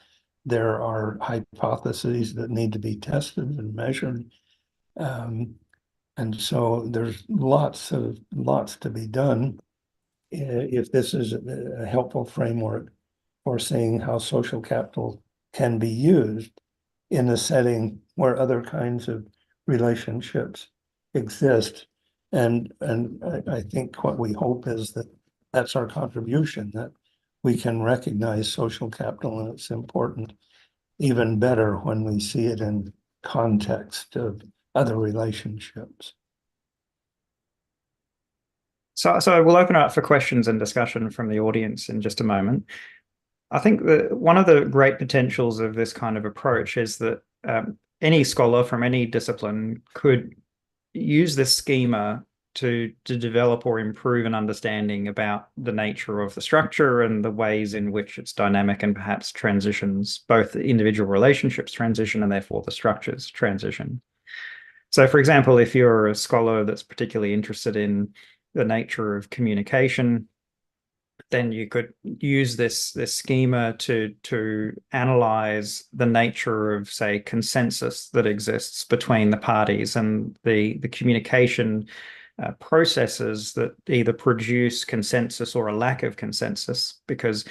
There are hypotheses that need to be tested and measured. And so there's lots to be done if this is a helpful framework for seeing how social capital can be used in a setting where other kinds of relationships exist. And I think what we hope is that that's our contribution, that we can recognize social capital and its importance even better when we see it in context of other relationships. So we'll open it up for questions and discussion from the audience in just a moment. I think that one of the great potentials of this kind of approach is that any scholar from any discipline could use this schema to develop or improve an understanding about the nature of the structure and the ways in which it's dynamic and perhaps transitions, both the individual relationships transition and therefore the structures transition. So, for example, if you're a scholar that's particularly interested in the nature of communication, then you could use this schema to analyze the nature of, say, consensus that exists between the parties and the communication processes that either produce consensus or a lack of consensus. Because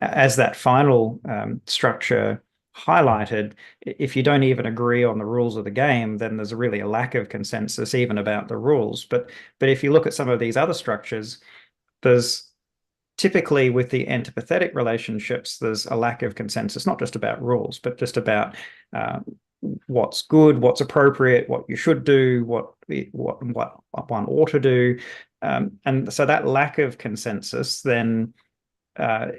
as that final structure highlighted, if you don't even agree on the rules of the game, then there's really a lack of consensus even about the rules. But if you look at some of these other structures, there's typically with the antipathetic relationships, there's a lack of consensus, not just about rules, but just about what's good, what's appropriate, what you should do, what one ought to do. And so that lack of consensus then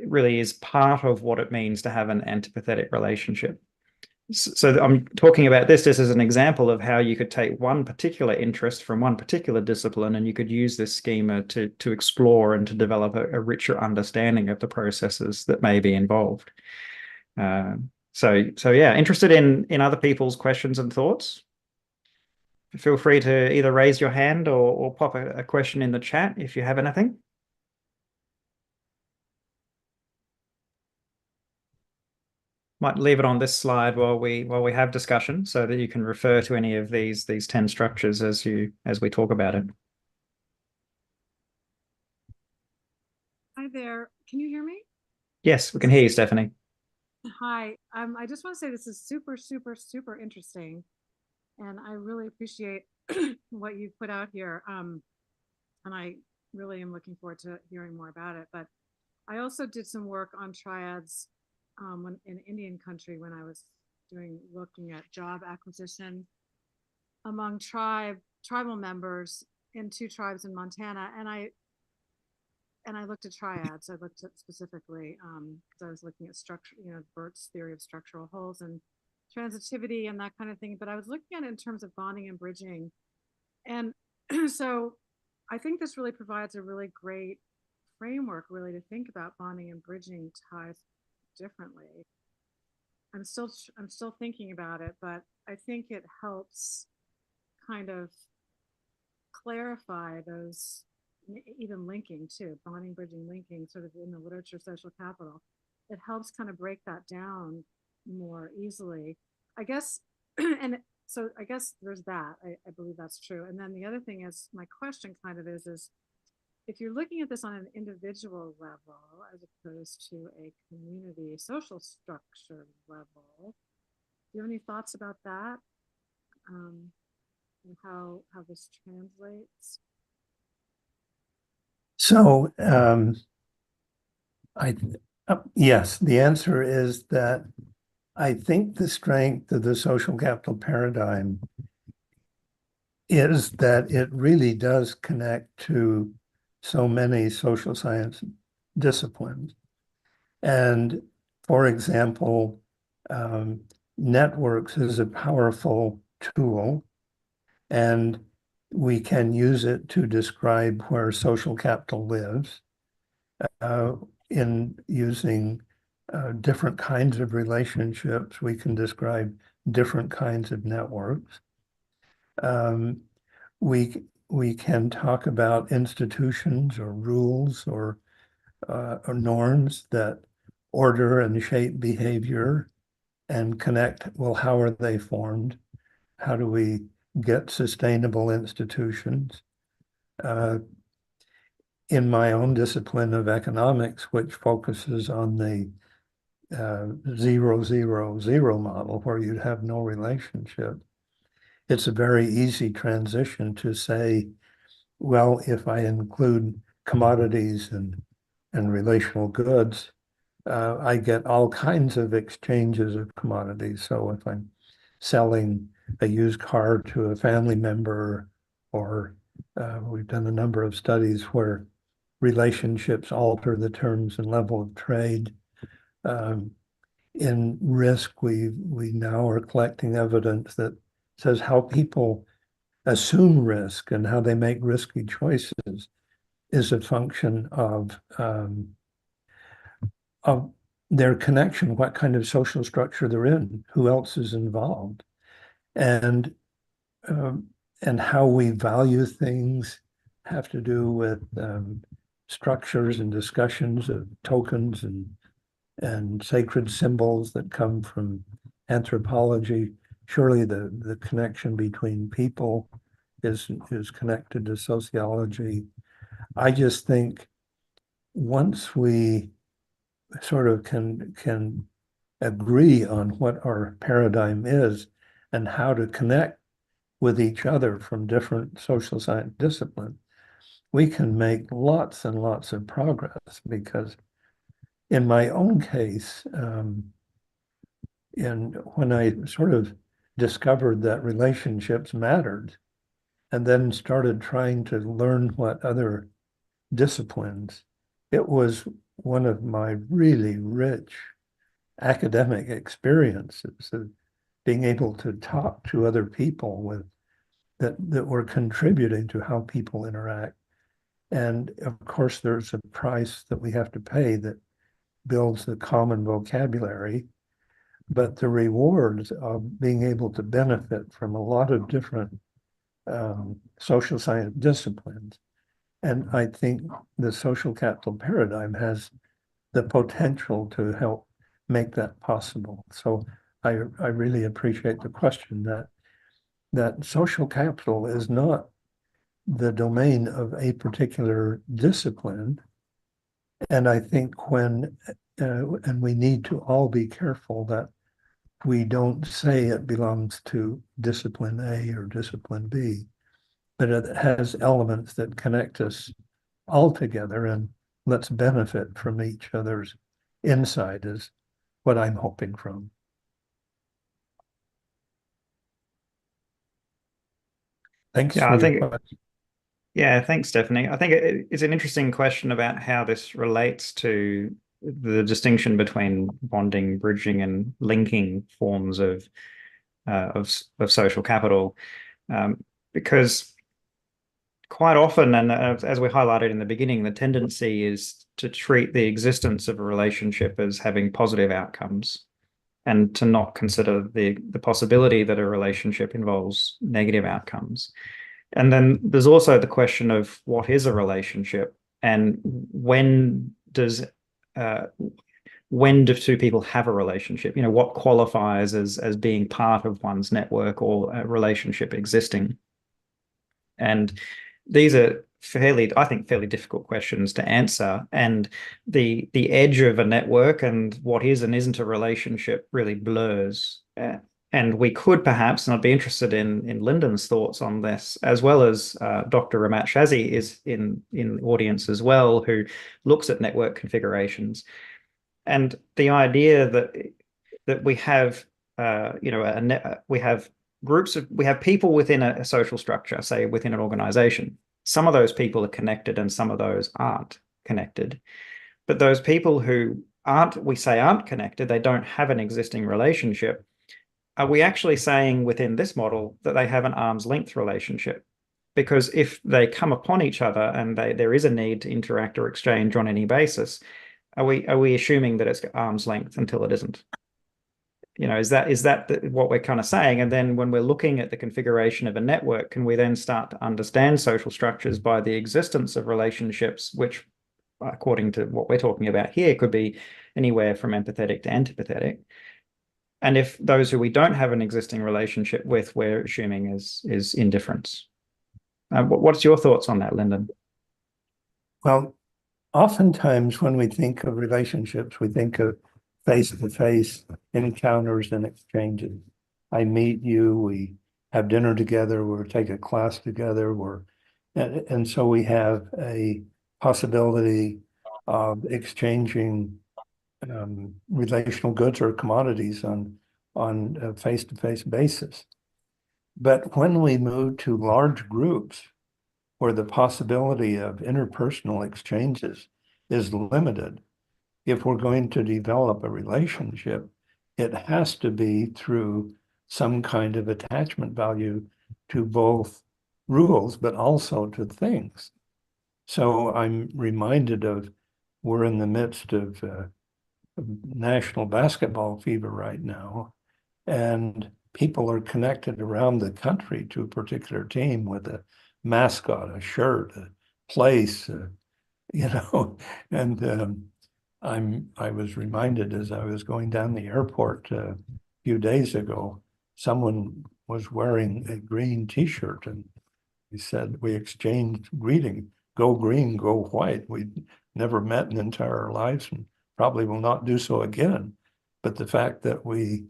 really is part of what it means to have an antipathetic relationship. So I'm talking about this as an example of how you could take one particular interest from one particular discipline and you could use this schema to explore and to develop a richer understanding of the processes that may be involved. So yeah, interested in other people's questions and thoughts? Feel free to either raise your hand or pop a question in the chat if you have anything. Might leave it on this slide while we have discussion so that you can refer to any of these 10 structures as we talk about it. Hi there. Can you hear me? Yes, we can hear you, Stephanie. Hi. I just want to say this is super, super, super interesting. And I really appreciate what you've put out here. And I really am looking forward to hearing more about it. But I also did some work on triads in Indian country when I was looking at job acquisition among tribal members in 2 tribes in Montana. And I looked at triads. I looked at specifically because I was looking at structure, Bert's theory of structural holes and transitivity and that kind of thing. But I was looking at it in terms of bonding and bridging. And so I think this really provides a really great framework really to think about bonding and bridging ties differently. I'm still thinking about it, but I think it helps kind of clarify those, even linking too, bonding, bridging, linking, sort of in the literature, social capital. It helps kind of break that down more easily, I guess. And so I guess there's that. I believe that's true. And then the other thing is, my question kind of is if you're looking at this on an individual level as opposed to a community social structure level, do you have any thoughts about that? And how this translates? So yes, the answer is that I think the strength of the social capital paradigm is that it really does connect to so many social science disciplines. And for example, networks is a powerful tool, and we can use it to describe where social capital lives in using different kinds of relationships. We can describe different kinds of networks. We can talk about institutions or rules or norms that order and shape behavior and connect. Well, how are they formed? How do we get sustainable institutions? In my own discipline of economics, which focuses on the 0-0-0 model, where you'd have no relationship, it's a very easy transition to say, well, if I include commodities and relational goods, I get all kinds of exchanges of commodities. So if I'm selling a used car to a family member, or we've done a number of studies where relationships alter the terms and level of trade. In risk, we now are collecting evidence that says how people assume risk and how they make risky choices is a function of their connection, what kind of social structure they're in, who else is involved, and how we value things have to do with structures and discussions of tokens and sacred symbols that come from anthropology. Surely the connection between people is connected to sociology. I just think once we sort of can agree on what our paradigm is and how to connect with each other from different social science disciplines, we can make lots and lots of progress. Because in my own case, when I sort of discovered that relationships mattered, and then started trying to learn what other disciplines, it was one of my really rich academic experiences of being able to talk to other people with that were contributing to how people interact. And of course, there's a price that we have to pay that builds the common vocabulary, but the rewards of being able to benefit from a lot of different social science disciplines. And I think the social capital paradigm has the potential to help make that possible. So I really appreciate the question that social capital is not the domain of a particular discipline. And I think and we need to all be careful that we don't say it belongs to discipline A or discipline B, but it has elements that connect us all together, and let's benefit from each other's insight is what I'm hoping from. Thanks Yeah, for I your think, question. yeah, thanks, Stephanie. I think it's an interesting question about how this relates to the distinction between bonding, bridging, and linking forms of social capital, because quite often, and as we highlighted in the beginning, the tendency is to treat the existence of a relationship as having positive outcomes, and to not consider the possibility that a relationship involves negative outcomes. And then there's also the question of what is a relationship, and when do two people have a relationship? You know, what qualifies as being part of one's network or a relationship existing? And these are I think, fairly difficult questions to answer. And the edge of a network and what is and isn't a relationship really blurs. And we could perhaps, and I'd be interested in Lyndon's thoughts on this, as well as Dr. Ramat Shazi is in the audience as well, who looks at network configurations. And the idea that we have, we have we have people within a social structure, say within an organization. Some of those people are connected and some of those aren't connected. But those people who aren't connected, they don't have an existing relationship. Are we actually saying within this model that they have an arm's length relationship? Because if they come upon each other and there is a need to interact or exchange on any basis, are we assuming that it's arm's length until it isn't? Is that what we're kind of saying? And then when we're looking at the configuration of a network, can we then start to understand social structures by the existence of relationships, which, according to what we're talking about here, could be anywhere from empathetic to antipathetic? And if those who we don't have an existing relationship with, we're assuming is indifference. What's your thoughts on that, Lyndon? Well, oftentimes when we think of relationships, we think of face-to-face encounters and exchanges. I meet you, we have dinner together, we take a class together, and so we have a possibility of exchanging relational goods or commodities on a face-to-face basis. But when we move to large groups where the possibility of interpersonal exchanges is limited, if we're going to develop a relationship, it has to be through some kind of attachment value to both rules, but also to things. So I'm reminded of, we're in the midst of national basketball fever right now, and people are connected around the country to a particular team with a mascot, a shirt, a place, and I was reminded as I was going down the airport a few days ago, someone was wearing a green T-shirt, and he said, we exchanged greeting, go green, go white. We'd never met in entire lives and probably will not do so again. But the fact that we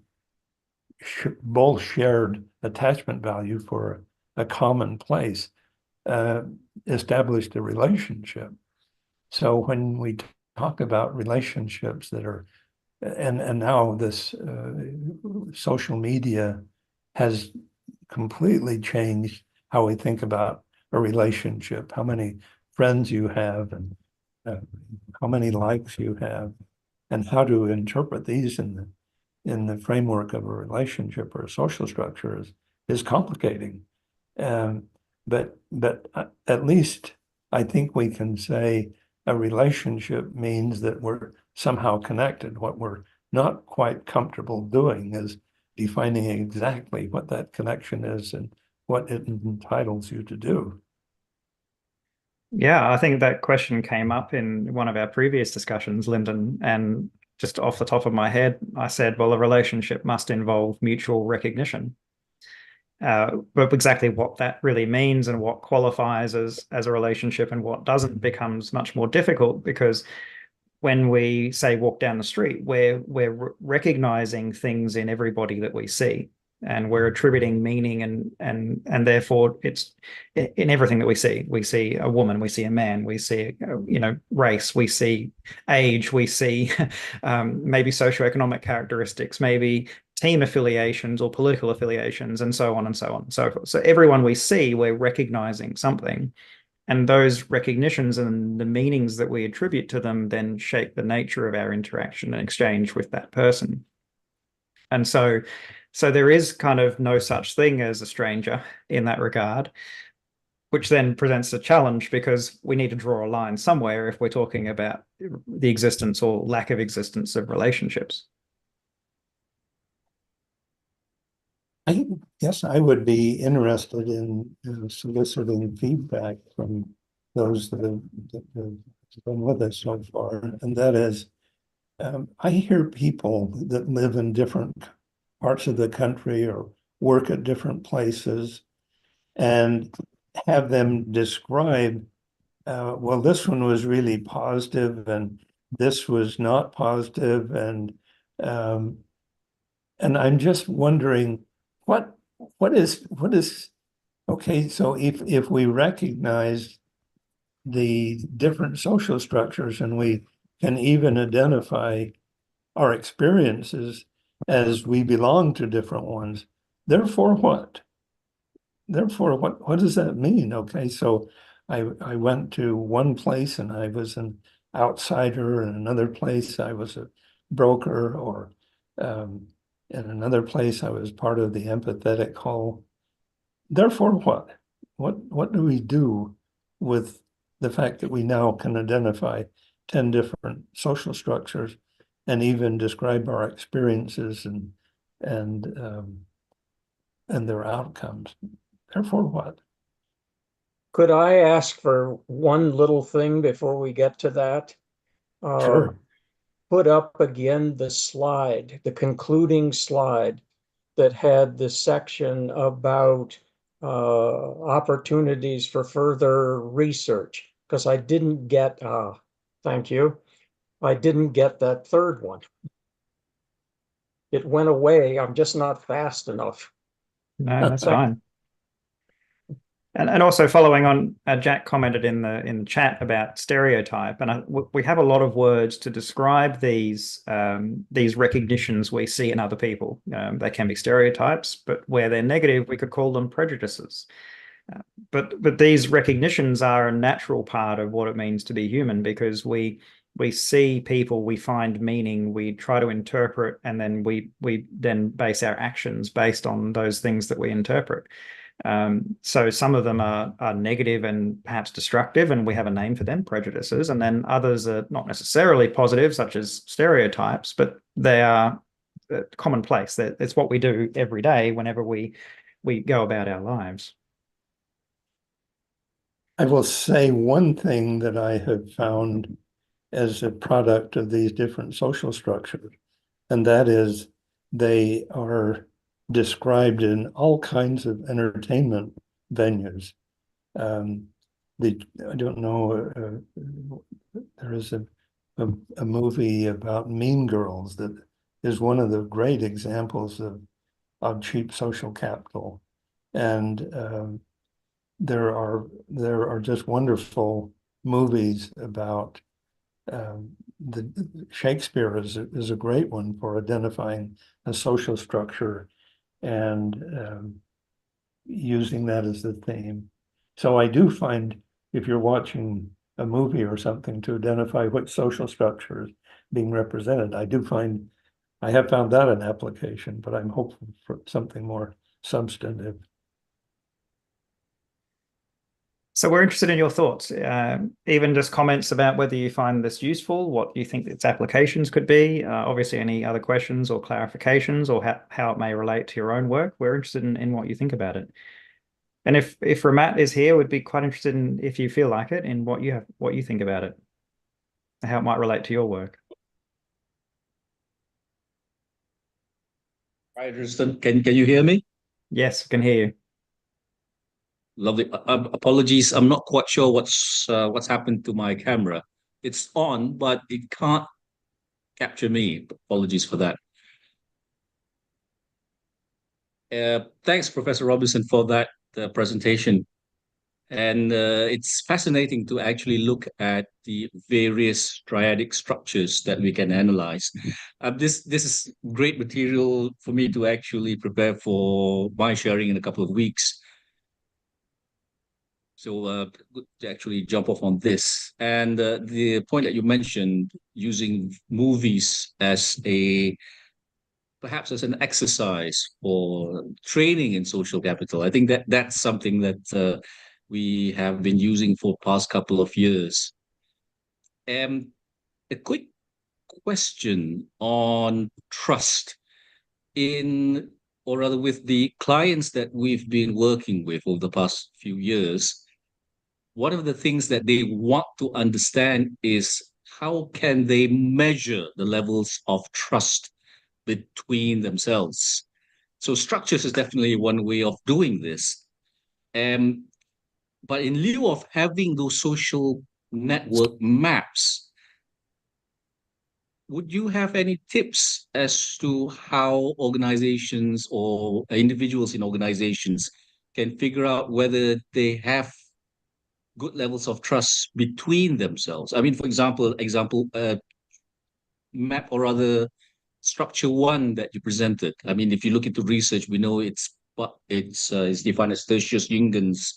both shared attachment value for a common place established a relationship. So when we talk about relationships that are, and now this social media has completely changed how we think about a relationship, how many friends you have, and how many likes you have, and how to interpret these in the framework of a relationship or a social structure is complicating. But at least I think we can say a relationship means that we're somehow connected. What we're not quite comfortable doing is defining exactly what that connection is and what it entitles you to do. Yeah, I think that question came up in one of our previous discussions, Lyndon, and just off the top of my head, I said, well, a relationship must involve mutual recognition. But exactly what that really means and what qualifies as a relationship and what doesn't becomes much more difficult, because when we say walk down the street, we're recognizing things in everybody that we see, and we're attributing meaning and therefore it's in everything that we see. We see a woman, we see a man, we see race, we see age, we see maybe socioeconomic characteristics, maybe team affiliations or political affiliations, and so on and so on and so forth. So everyone we see, we're recognizing something. And those recognitions and the meanings that we attribute to them then shape the nature of our interaction and exchange with that person. And so there is kind of no such thing as a stranger in that regard, which then presents a challenge because we need to draw a line somewhere if we're talking about the existence or lack of existence of relationships. Yes, I would be interested in soliciting feedback from those that have been with us so far. And that is, I hear people that live in different parts of the country or work at different places and have them describe well, this one was really positive and this was not positive, um, and I'm just wondering what what is okay, so if we recognize the different social structures and we can even identify our experiences as we belong to different ones, therefore what? Therefore, what does that mean? Okay, so I went to one place and I was an outsider, and another place I was a broker, or um, in another place I was part of the empathetic whole. Therefore, what? What do we do with the fact that we now can identify 10 different social structures and even describe our experiences and um, and their outcomes? Therefore, what? Could I ask for one little thing before we get to that? Uh, Sure. Put up again the slide, the concluding slide that had the section about opportunities for further research, because I didn't get, thank you, I didn't get that third one. It went away. I'm just not fast enough. No, that's fine. And also following on, Jack commented in the chat about stereotype, and we have a lot of words to describe these recognitions we see in other people. They can be stereotypes, but where they're negative, we could call them prejudices. But these recognitions are a natural part of what it means to be human, because we see people, we find meaning, we try to interpret, and then we then base our actions based on those things that we interpret. So some of them are negative and perhaps destructive, and we have a name for them, prejudices, and then others are not necessarily positive, such as stereotypes, but they are commonplace. It's what we do every day whenever we go about our lives. I will say one thing that I have found as a product of these different social structures, and that is they are described in all kinds of entertainment venues. I don't know, there is a movie about Mean Girls that is one of the great examples of cheap social capital. And there are just wonderful movies about the Shakespeare is a great one for identifying a social structure and using that as the theme. So I do find if you're watching a movie or something to identify what social structure is being represented, I have found that an application, but I'm hopeful for something more substantive. So we're interested in your thoughts, even just comments about whether you find this useful, what you think its applications could be, obviously any other questions or clarifications, or how it may relate to your own work. We're interested in what you think about it. And if Ramat is here, we'd be quite interested in, if you feel like it, in what you think about it, how it might relate to your work. Hi, Tristan. Can you hear me? Yes, I can hear you. Lovely. Apologies, I'm not quite sure what's happened to my camera. It's on, but it can't capture me. Apologies for that. Thanks, Professor Robinson, for that presentation. And it's fascinating to actually look at the various triadic structures that we can analyze. This is great material for me to actually prepare for my sharing in a couple of weeks. So good to actually jump off on this. And the point that you mentioned, using movies as perhaps as an exercise for training in social capital. I think that's something that we have been using for past couple of years. A quick question on trust in, or rather with the clients that we've been working with over the past few years. One of the things that they want to understand is how can they measure the levels of trust between themselves. So structures is definitely one way of doing this. And but in lieu of having those social network maps, would you have any tips as to how organizations or individuals in organizations can figure out whether they have good levels of trust between themselves? I mean, for example, map or rather structure one that you presented. I mean, if you look into research, we know it's defined as tertius jungens,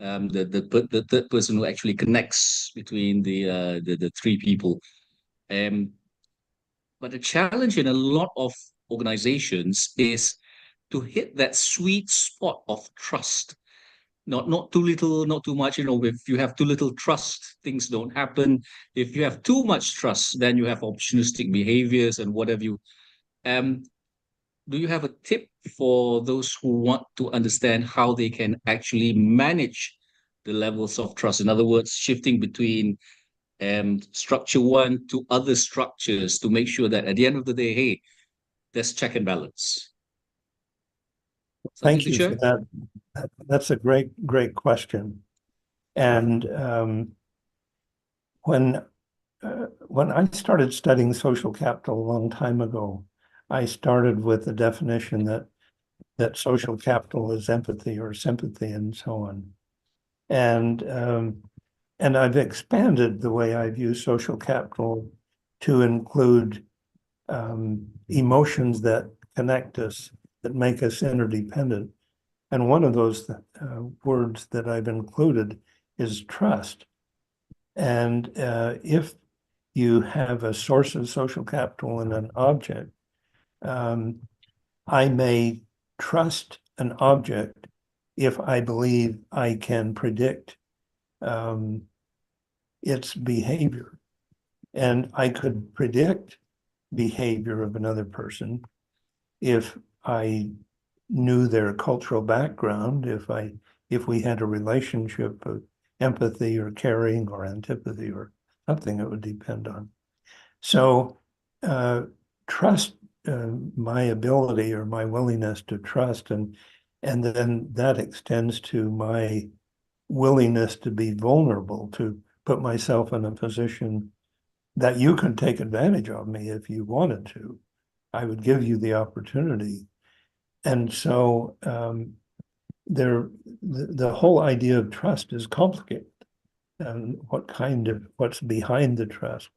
the third person who actually connects between the three people. Um, but the challenge in a lot of organizations is to hit that sweet spot of trust. Not too little, not too much. If you have too little trust, things don't happen. If you have too much trust, then you have opportunistic behaviors and whatever you. Um, do you have a tip for those who want to understand how they can actually manage the levels of trust? In other words, shifting between structure one to other structures to make sure that at the end of the day, hey, there's check and balance. Something Thank to you for share? that. That's a great question. And when I started studying social capital a long time ago, I started with the definition that social capital is empathy or sympathy and so on. And I've expanded the way I view social capital to include emotions that connect us, that make us interdependent. And one of those words that I've included is trust. And if you have a source of social capital in an object, I may trust an object if I believe I can predict its behavior. And I could predict behavior of another person if I knew their cultural background, if we had a relationship of empathy or caring or antipathy or something it would depend on. So trust my ability or my willingness to trust, and then that extends to my willingness to be vulnerable, to put myself in a position that you could take advantage of me if you wanted to. I would give you the opportunity. And so the whole idea of trust is complicated, and what's behind the trust.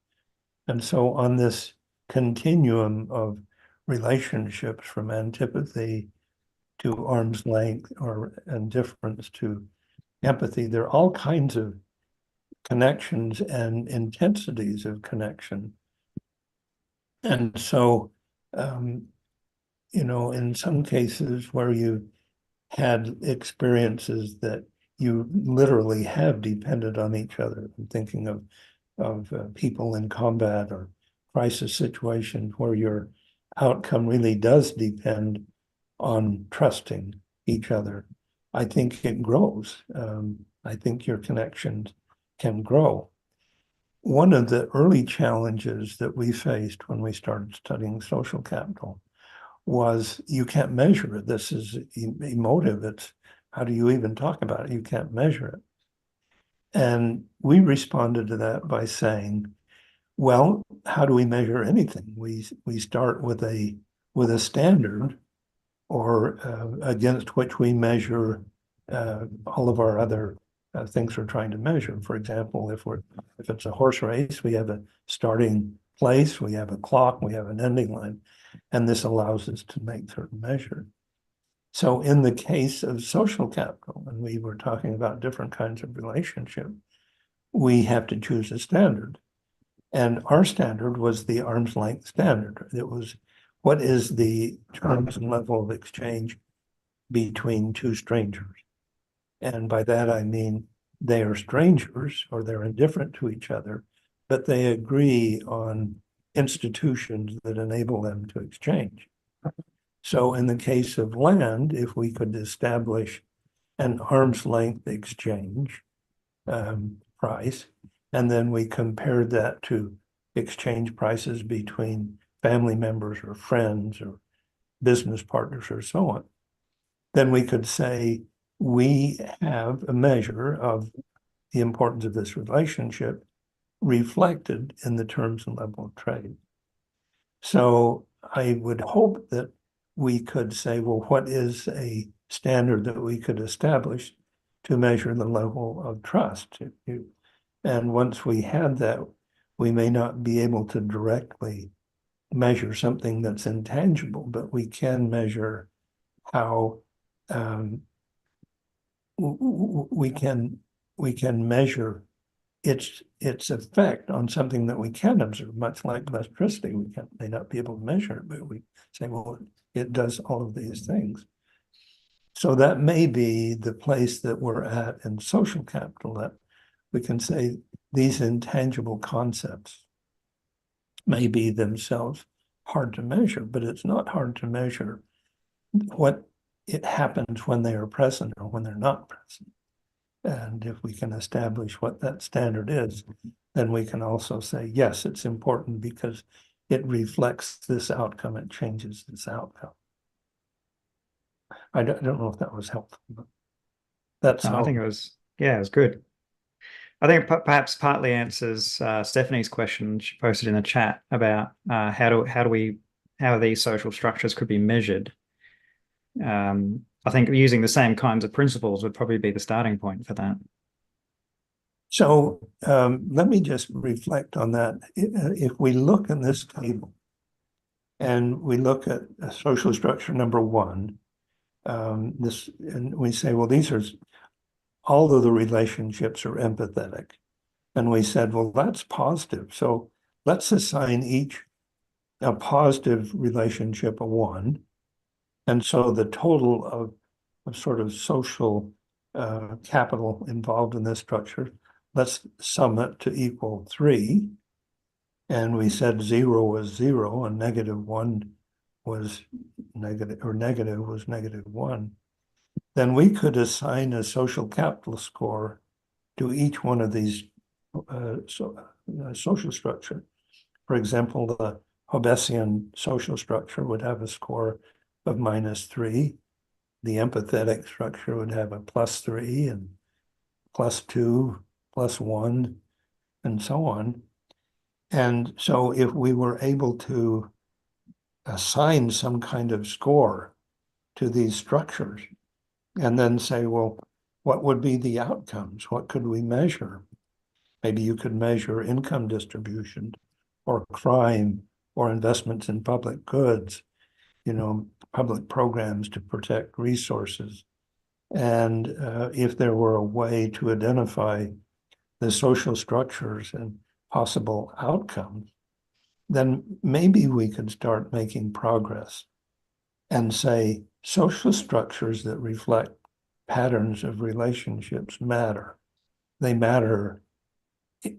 And so on this continuum of relationships from antipathy to arm's length or indifference to empathy, there are all kinds of connections and intensities of connection. And so, in some cases where you had experiences that you literally have depended on each other, I'm thinking of people in combat or crisis situations where your outcome really does depend on trusting each other. I think it grows. I think your connections can grow. One of the early challenges that we faced when we started studying social capital was you can't measure it. This is emotive. It's how do you even talk about it? You can't measure it. And we responded to that by saying, well, how do we measure anything? We start with a standard or against which we measure all of our other things we're trying to measure. For example, if it's a horse race, we have a starting place, we have a clock, we have an ending line, and this allows us to make certain measures. So in the case of social capital, and we were talking about different kinds of relationship, we have to choose a standard. And our standard was the arm's length standard. It was what is the terms and level of exchange between two strangers. And by that, I mean they are strangers or they're indifferent to each other, but they agree on institutions that enable them to exchange. So in the case of land, if we could establish an arm's length exchange price, and then we compared that to exchange prices between family members or friends or business partners or so on, then we could say we have a measure of the importance of this relationship reflected in the terms and level of trade. So I would hope that we could say, well, what is a standard that we could establish to measure the level of trust? And once we had that, we may not be able to directly measure something that's intangible, but we can measure how we can measure its effect on something that we can observe, much like electricity. We may not be able to measure it, but we say, well, it does all of these things. So that may be the place that we're at in social capital, that we can say these intangible concepts may be themselves hard to measure, but it's not hard to measure what it happens when they are present or when they're not present. And if we can establish what that standard is, then we can also say, yes, it's important because it reflects this outcome, it changes this outcome. I don't know if that was helpful, but that's No, I how. think it was, yeah, it was good. I think perhaps partly answers Stephanie's question she posted in the chat about how these social structures could be measured. I think using the same kinds of principles would probably be the starting point for that. So let me just reflect on that. If we look in this table and we look at social structure number one, and we say, well, these are all of the relationships are empathetic. And we said, well, that's positive. So let's assign each a positive relationship a 1. And so the total of sort of social capital involved in this structure, let's sum it to equal 3. And we said 0 was 0 and -1 was negative, or negative was -1. Then we could assign a social capital score to each one of these social structure. For example, the Hobbesian social structure would have a score of -3. The empathetic structure would have a +3 and +2, +1, and so on. And so if we were able to assign some kind of score to these structures and then say, well, what would be the outcomes? What could we measure? Maybe you could measure income distribution or crime or investments in public goods, public programs to protect resources. And if there were a way to identify the social structures and possible outcomes, then maybe we could start making progress and say social structures that reflect patterns of relationships matter. They matter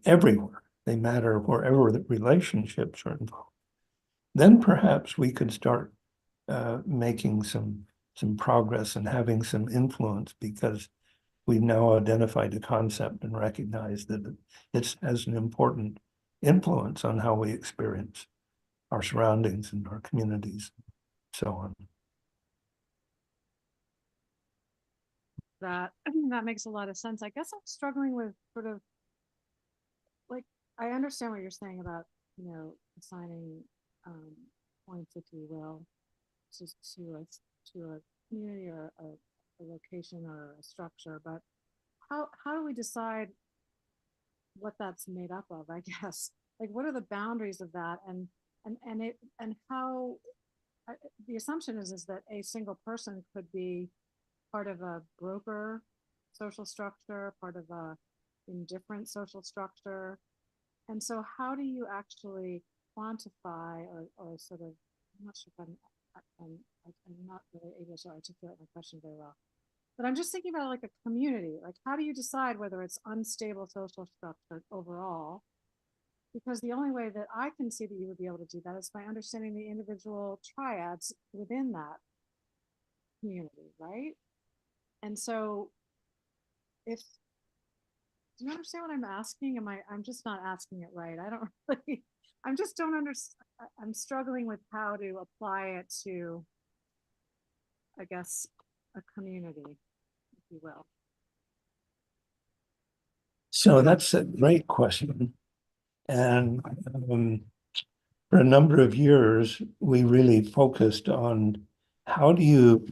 everywhere. They matter wherever the relationships are involved. Then perhaps we could start making some progress and having some influence, because we've now identified a concept and recognized that it has an important influence on how we experience our surroundings and our communities, so on. That makes a lot of sense. I guess I'm struggling with sort of, like, I understand what you're saying about, assigning points, if you will, just to a community or a location or a structure, but how do we decide what that's made up of, I guess? Like, what are the boundaries of that, and how the assumption is that a single person could be part of a broker social structure, part of a indifferent social structure. And so how do you actually quantify or sort of, I'm not sure if I'm not really able to articulate my question very well, but I'm just thinking about like a community. Like, how do you decide whether it's unstable social structure overall? Because the only way that I can see that you would be able to do that is by understanding the individual triads within that community, right? And so do you understand what I'm asking? I'm just not asking it right. I don't really, don't understand. I'm struggling with how to apply it to, I guess, a community, if you will? So that's a great question. And for a number of years, we really focused on how do you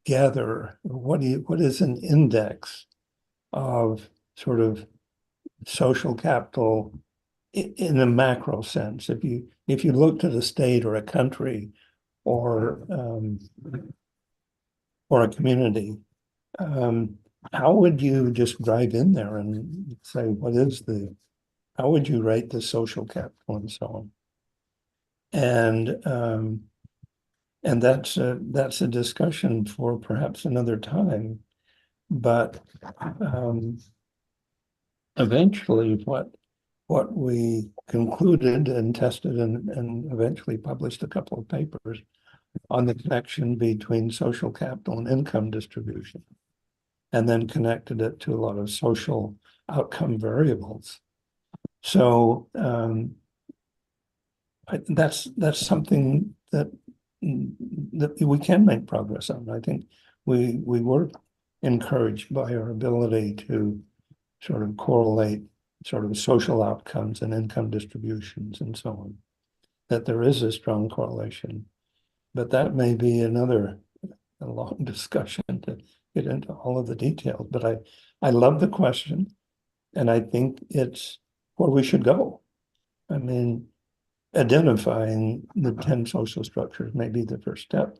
gather, what is an index of sort of social capital in a macro sense. If you looked at a state or a country or a community, how would you just dive in there and say, how would you rate the social capital and so on? And that's a discussion for perhaps another time. But eventually what we concluded and tested and eventually published a couple of papers on the connection between social capital and income distribution, and then connected it to a lot of social outcome variables. So that's something that we can make progress on. I think we were encouraged by our ability to sort of correlate sort of social outcomes and income distributions and so on, that there is a strong correlation. But that may be a long discussion to get into all of the details. But I love the question, and I think it's where we should go. I mean, identifying the 10 social structures may be the first step,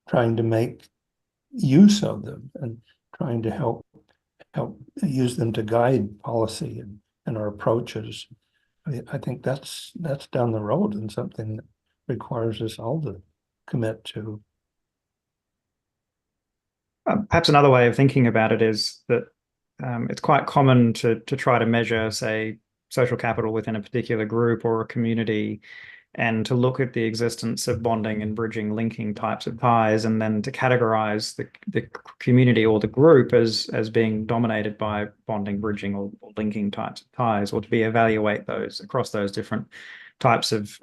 trying to make use of them and trying to help use them to guide policy and our approaches. I think that's down the road and something that requires us all to commit to. Perhaps another way of thinking about it is that it's quite common to try to measure, say, social capital within a particular group or a community, and to look at the existence of bonding and bridging, linking types of ties, and then to categorize the community or the group as being dominated by bonding, bridging, or linking types of ties, or to evaluate those across those different types of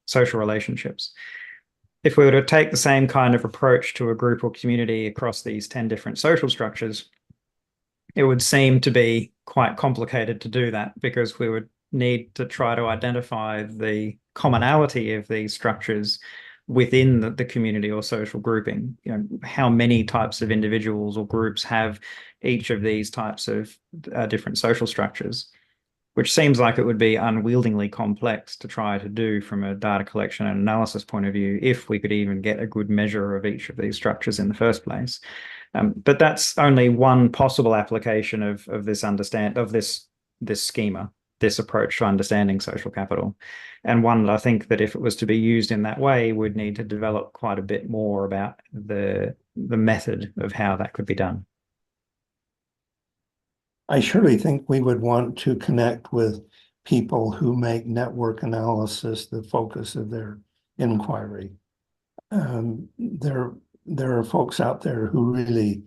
social relationships. If we were to take the same kind of approach to a group or community across these 10 different social structures, it would seem to be quite complicated to do that, because we would need to try to identify the commonality of these structures within the community or social grouping. How many types of individuals or groups have each of these types of different social structures, which seems like it would be unwieldingly complex to try to do from a data collection and analysis point of view, if we could even get a good measure of each of these structures in the first place. But that's only one possible application of this schema, this approach to understanding social capital, and one that I think that if it was to be used in that way, would need to develop quite a bit more about the method of how that could be done. I surely think we would want to connect with people who make network analysis the focus of their inquiry. There are folks out there who really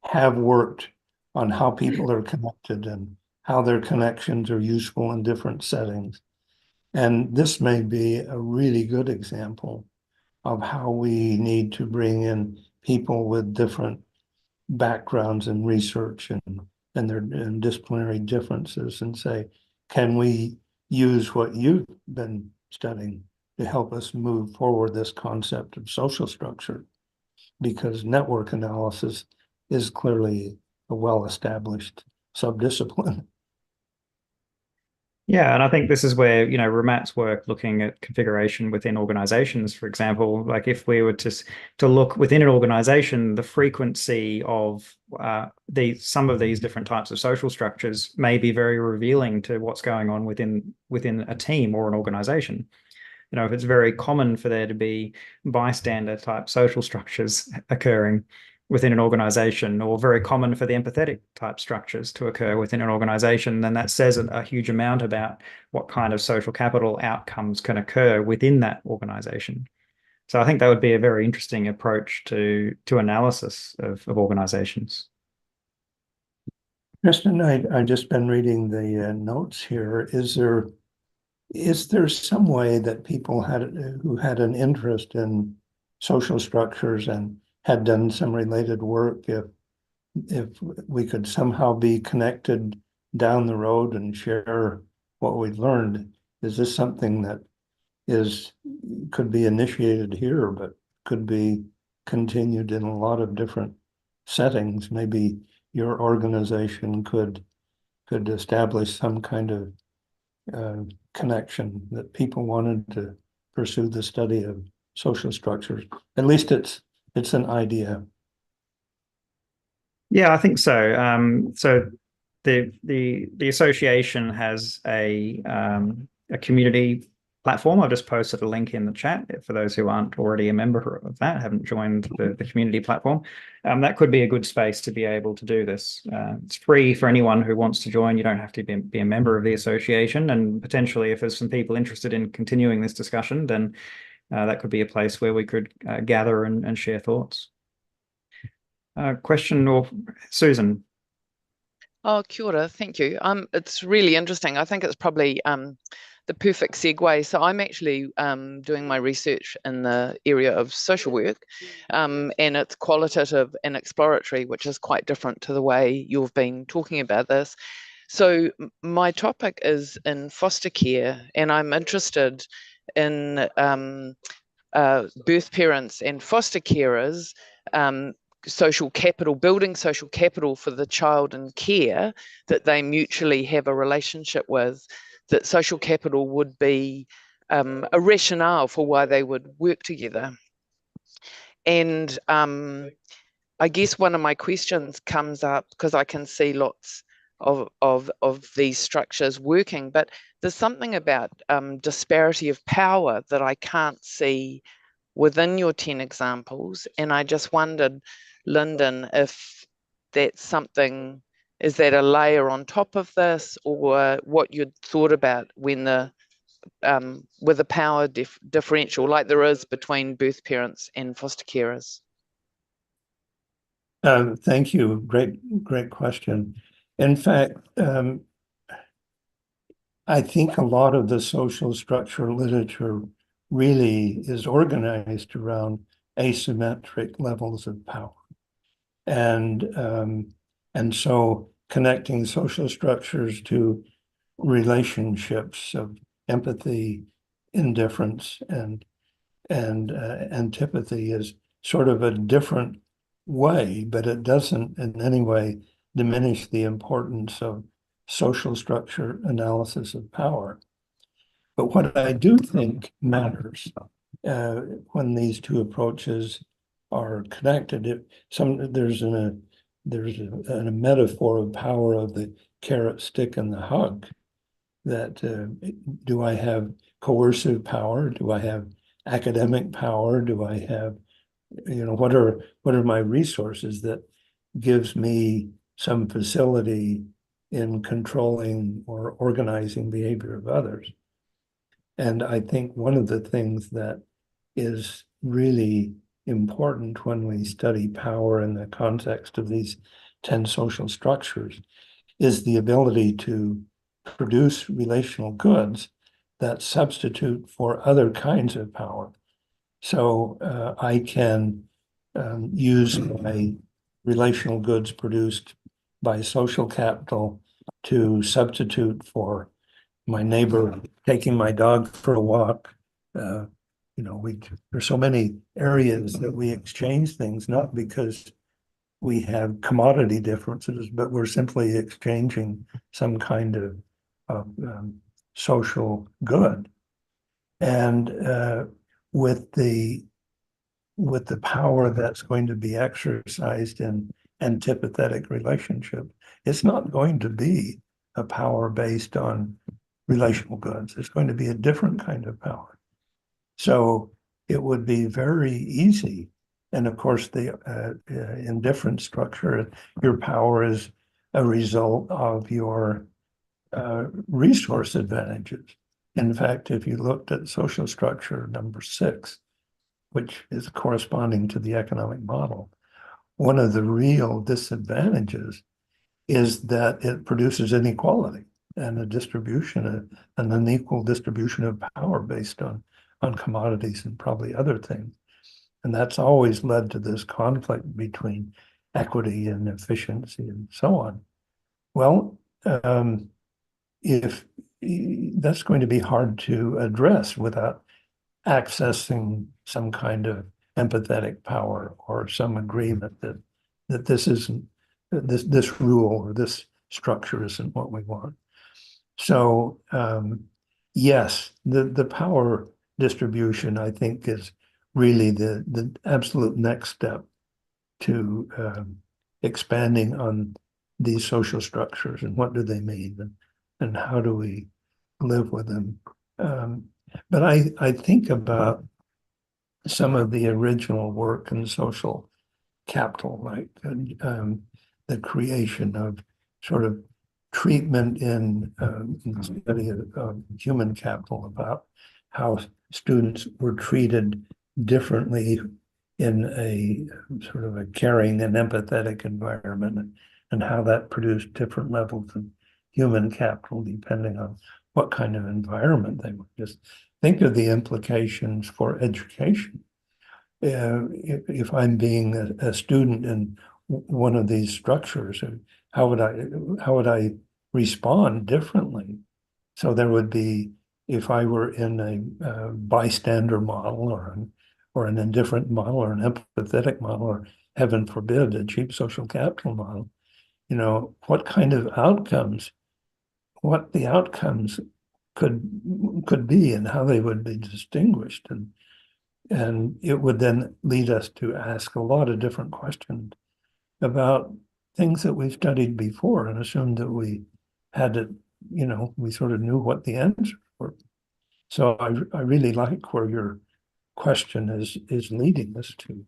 have worked on how people are connected and how their connections are useful in different settings. And this may be a really good example of how we need to bring in people with different backgrounds in research and their disciplinary differences, and say, can we use what you've been studying to help us move forward this concept of social structure? Because network analysis is clearly a well-established subdiscipline. Yeah, and I think this is where, Ramat's work looking at configuration within organizations, for example, like if we were to look within an organization, the frequency of some of these different types of social structures may be very revealing to what's going on within a team or an organization. If it's very common for there to be bystander type social structures occurring within an organization, or very common for the empathetic type structures to occur within an organization, then that says a huge amount about what kind of social capital outcomes can occur within that organization. So I think that would be a very interesting approach to analysis of organizations. Kristen, I've just been reading the notes here. Is there some way that people who had an interest in social structures and had done some related work, if we could somehow be connected down the road and share what we learned, is this something that could be initiated here, but could be continued in a lot of different settings? Maybe your organization could establish some kind of connection that people wanted to pursue the study of social structures. At least it's an idea. Yeah, I think so. So the association has a community platform. I've just posted a link in the chat for those who aren't already a member of that, haven't joined the community platform. That could be a good space to be able to do this. It's free for anyone who wants to join. You don't have to be a member of the association. And potentially, if there's some people interested in continuing this discussion, then that could be a place where we could gather and share thoughts. Question or Susan? Oh, kia ora, thank you. It's really interesting. I think it's probably the perfect segue. So I'm actually doing my research in the area of social work, and it's qualitative and exploratory, which is quite different to the way you've been talking about this. So my topic is in foster care, and I'm interested in birth parents and foster carers, social capital, building social capital for the child in care that they mutually have a relationship with, that social capital would be a rationale for why they would work together. And I guess one of my questions comes up because I can see lots of these structures working, but there's something about disparity of power that I can't see within your 10 examples. And I just wondered, Lindon, if that's something, is that a layer on top of this, or what you'd thought about when with the power differential like there is between birth parents and foster carers? Thank you. Great question. In fact, I think a lot of the social structure literature really is organized around asymmetric levels of power. And so connecting social structures to relationships of empathy, indifference, and antipathy is sort of a different way, but it doesn't in any way diminish the importance of social structure analysis of power. But what I do think matters when these two approaches are connected, there's a metaphor of power of the carrot, stick, and the hug. That do I have coercive power? Do I have academic power? Do I have, what are my resources that gives me some facility in controlling or organizing behavior of others? And I think one of the things that is really important when we study power in the context of these 10 social structures is the ability to produce relational goods that substitute for other kinds of power. So I can use my relational goods produced by social capital to substitute for my neighbor taking my dog for a walk. There's so many areas that we exchange things, not because we have commodity differences, but we're simply exchanging some kind of social good. And with the power that's going to be exercised in antipathetic relationship, it's not going to be a power based on relational goods. It's going to be a different kind of power. So it would be very easy. And of course, the indifferent structure, your power is a result of your resource advantages. In fact, if you looked at social structure number 6, which is corresponding to the economic model, one of the real disadvantages is that it produces inequality and an unequal distribution of power based on commodities and probably other things. And that's always led to this conflict between equity and efficiency and so on. Well, if that's going to be hard to address without accessing some kind of empathetic power or some agreement that this isn't this rule or this structure isn't what we want. So yes, the power distribution, I think, is really the absolute next step to expanding on these social structures and what do they mean and how do we live with them. But I think about some of the original work in social capital, like the creation of sort of treatment in the study of human capital, about how students were treated differently in a sort of a caring and empathetic environment, and how that produced different levels of human capital depending on what kind of environment they were. Just think of the implications for education. If I'm being a student in one of these structures, how would I respond differently? So there would be, if I were in a bystander model or an indifferent model or an empathetic model, or heaven forbid, a cheap social capital model, what kind of outcomes, what the outcomes could be and how they would be distinguished. And it would then lead us to ask a lot of different questions about things that we've studied before and assumed that we had to, we sort of knew what the answers were. So I really like where your question is leading us to.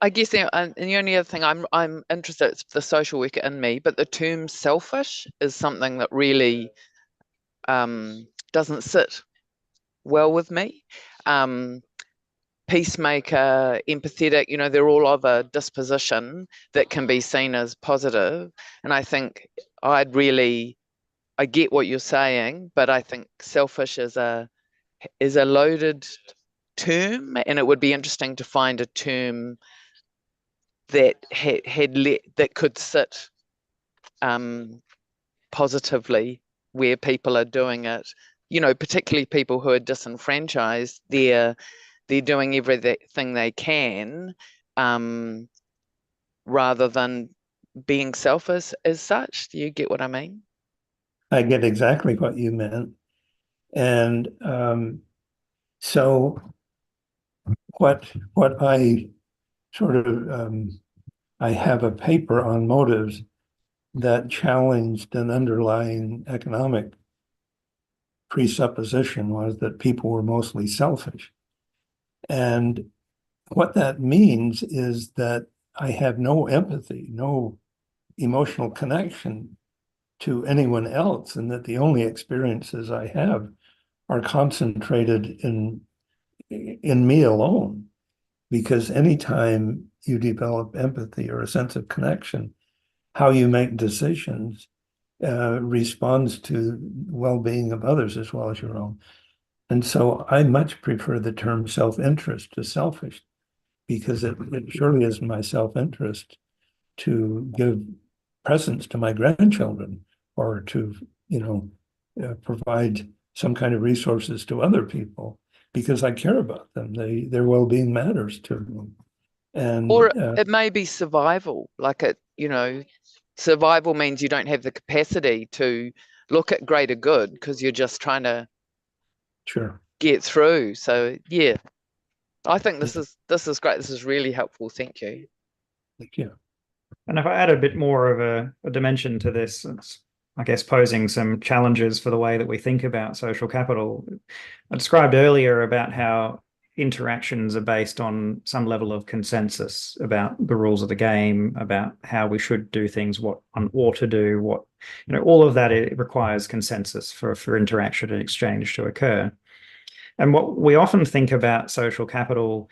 I guess and the only other thing I'm interested, it's the social worker in me, but the term selfish is something that really doesn't sit well with me. Peacemaker, empathetic, they're all of a disposition that can be seen as positive. And I think I get what you're saying, but I think selfish is a loaded term, and it would be interesting to find a term that that could sit positively where people are doing it. Particularly people who are disenfranchised, they're doing everything they can, rather than being selfish as such. Do you get what I mean? I get exactly what you meant. And so what I sort of, I have a paper on motives that challenged an underlying economic presupposition, was that people were mostly selfish. And what that means is that I have no empathy, no emotional connection to anyone else, and that the only experiences I have are concentrated in me alone. Because anytime you develop empathy or a sense of connection, how you make decisions responds to well-being of others as well as your own. And so I much prefer the term self-interest to selfish, because it surely is my self-interest to give presents to my grandchildren, or to, provide some kind of resources to other people, because I care about them. Their well-being matters to them. And or it may be survival, survival means you don't have the capacity to look at greater good because you're just trying to sure get through. So yeah, I think this is great. This is really helpful. Thank you. Thank you. And if I add a bit more of a dimension to this, it's, I guess, posing some challenges for the way that we think about social capital. I described earlier about how interactions are based on some level of consensus about the rules of the game, about how we should do things, what one ought to do, all of that, it requires consensus for interaction and exchange to occur. And what we often think about social capital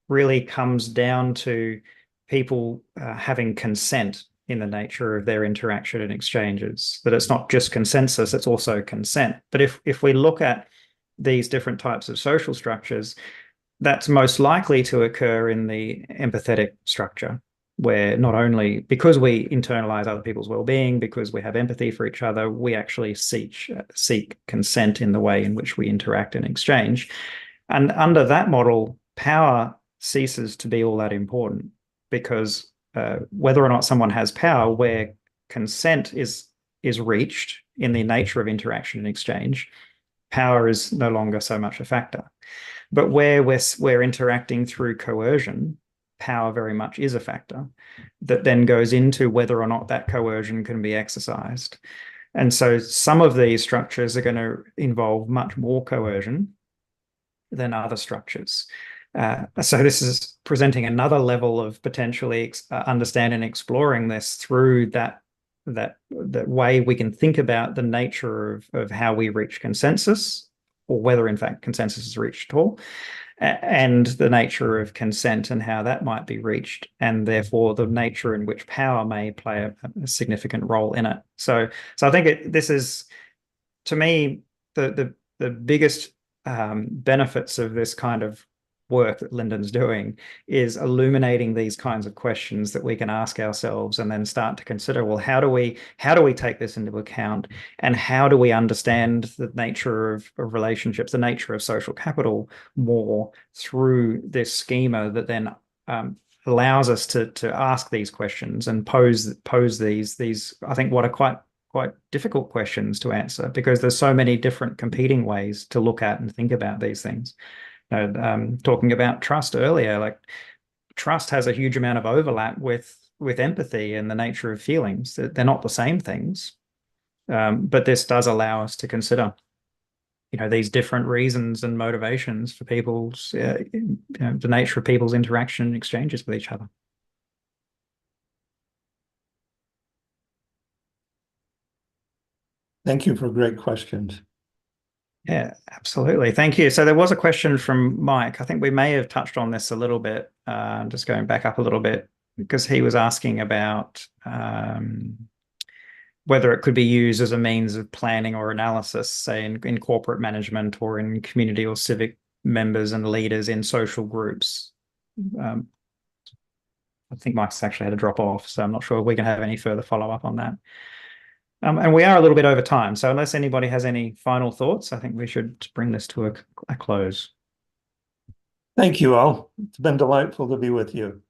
really comes down to people having consent in the nature of their interaction and exchanges, that it's not just consensus, it's also consent. But if we look at these different types of social structures, that's most likely to occur in the empathetic structure, where not only because we internalize other people's well-being, because we have empathy for each other, we actually seek consent in the way in which we interact and exchange. And under that model, power ceases to be all that important, because whether or not someone has power, where consent is reached in the nature of interaction and exchange, power is no longer so much a factor. But where we're interacting through coercion, power very much is a factor that then goes into whether or not that coercion can be exercised. And so some of these structures are going to involve much more coercion than other structures. So this is presenting another level of potentially understanding and exploring this through that way we can think about the nature of how we reach consensus, or whether in fact consensus is reached at all, and the nature of consent and how that might be reached, and therefore the nature in which power may play a significant role in it. So I think this is, to me, the biggest benefits of this kind of work that Lindon's doing is illuminating these kinds of questions that we can ask ourselves, and then start to consider, well, how do we take this into account, and how do we understand the nature of relationships, the nature of social capital more through this schema that then allows us to ask these questions and pose these I think what are quite difficult questions to answer, because there's so many different competing ways to look at and think about these things. Talking about trust earlier, like trust has a huge amount of overlap with empathy and the nature of feelings. They're not the same things, but this does allow us to consider, these different reasons and motivations for people's, the nature of people's interaction and exchanges with each other. Thank you for great questions. Yeah, absolutely. Thank you. So there was a question from Mike. I think we may have touched on this a little bit. Just going back up a little bit, because he was asking about whether it could be used as a means of planning or analysis, say in corporate management, or in community or civic members and leaders in social groups. I think Mike's actually had to drop off, so I'm not sure if we can have any further follow-up on that. And we are a little bit over time, so unless anybody has any final thoughts, I think we should bring this to a close. Thank you all. It's been delightful to be with you.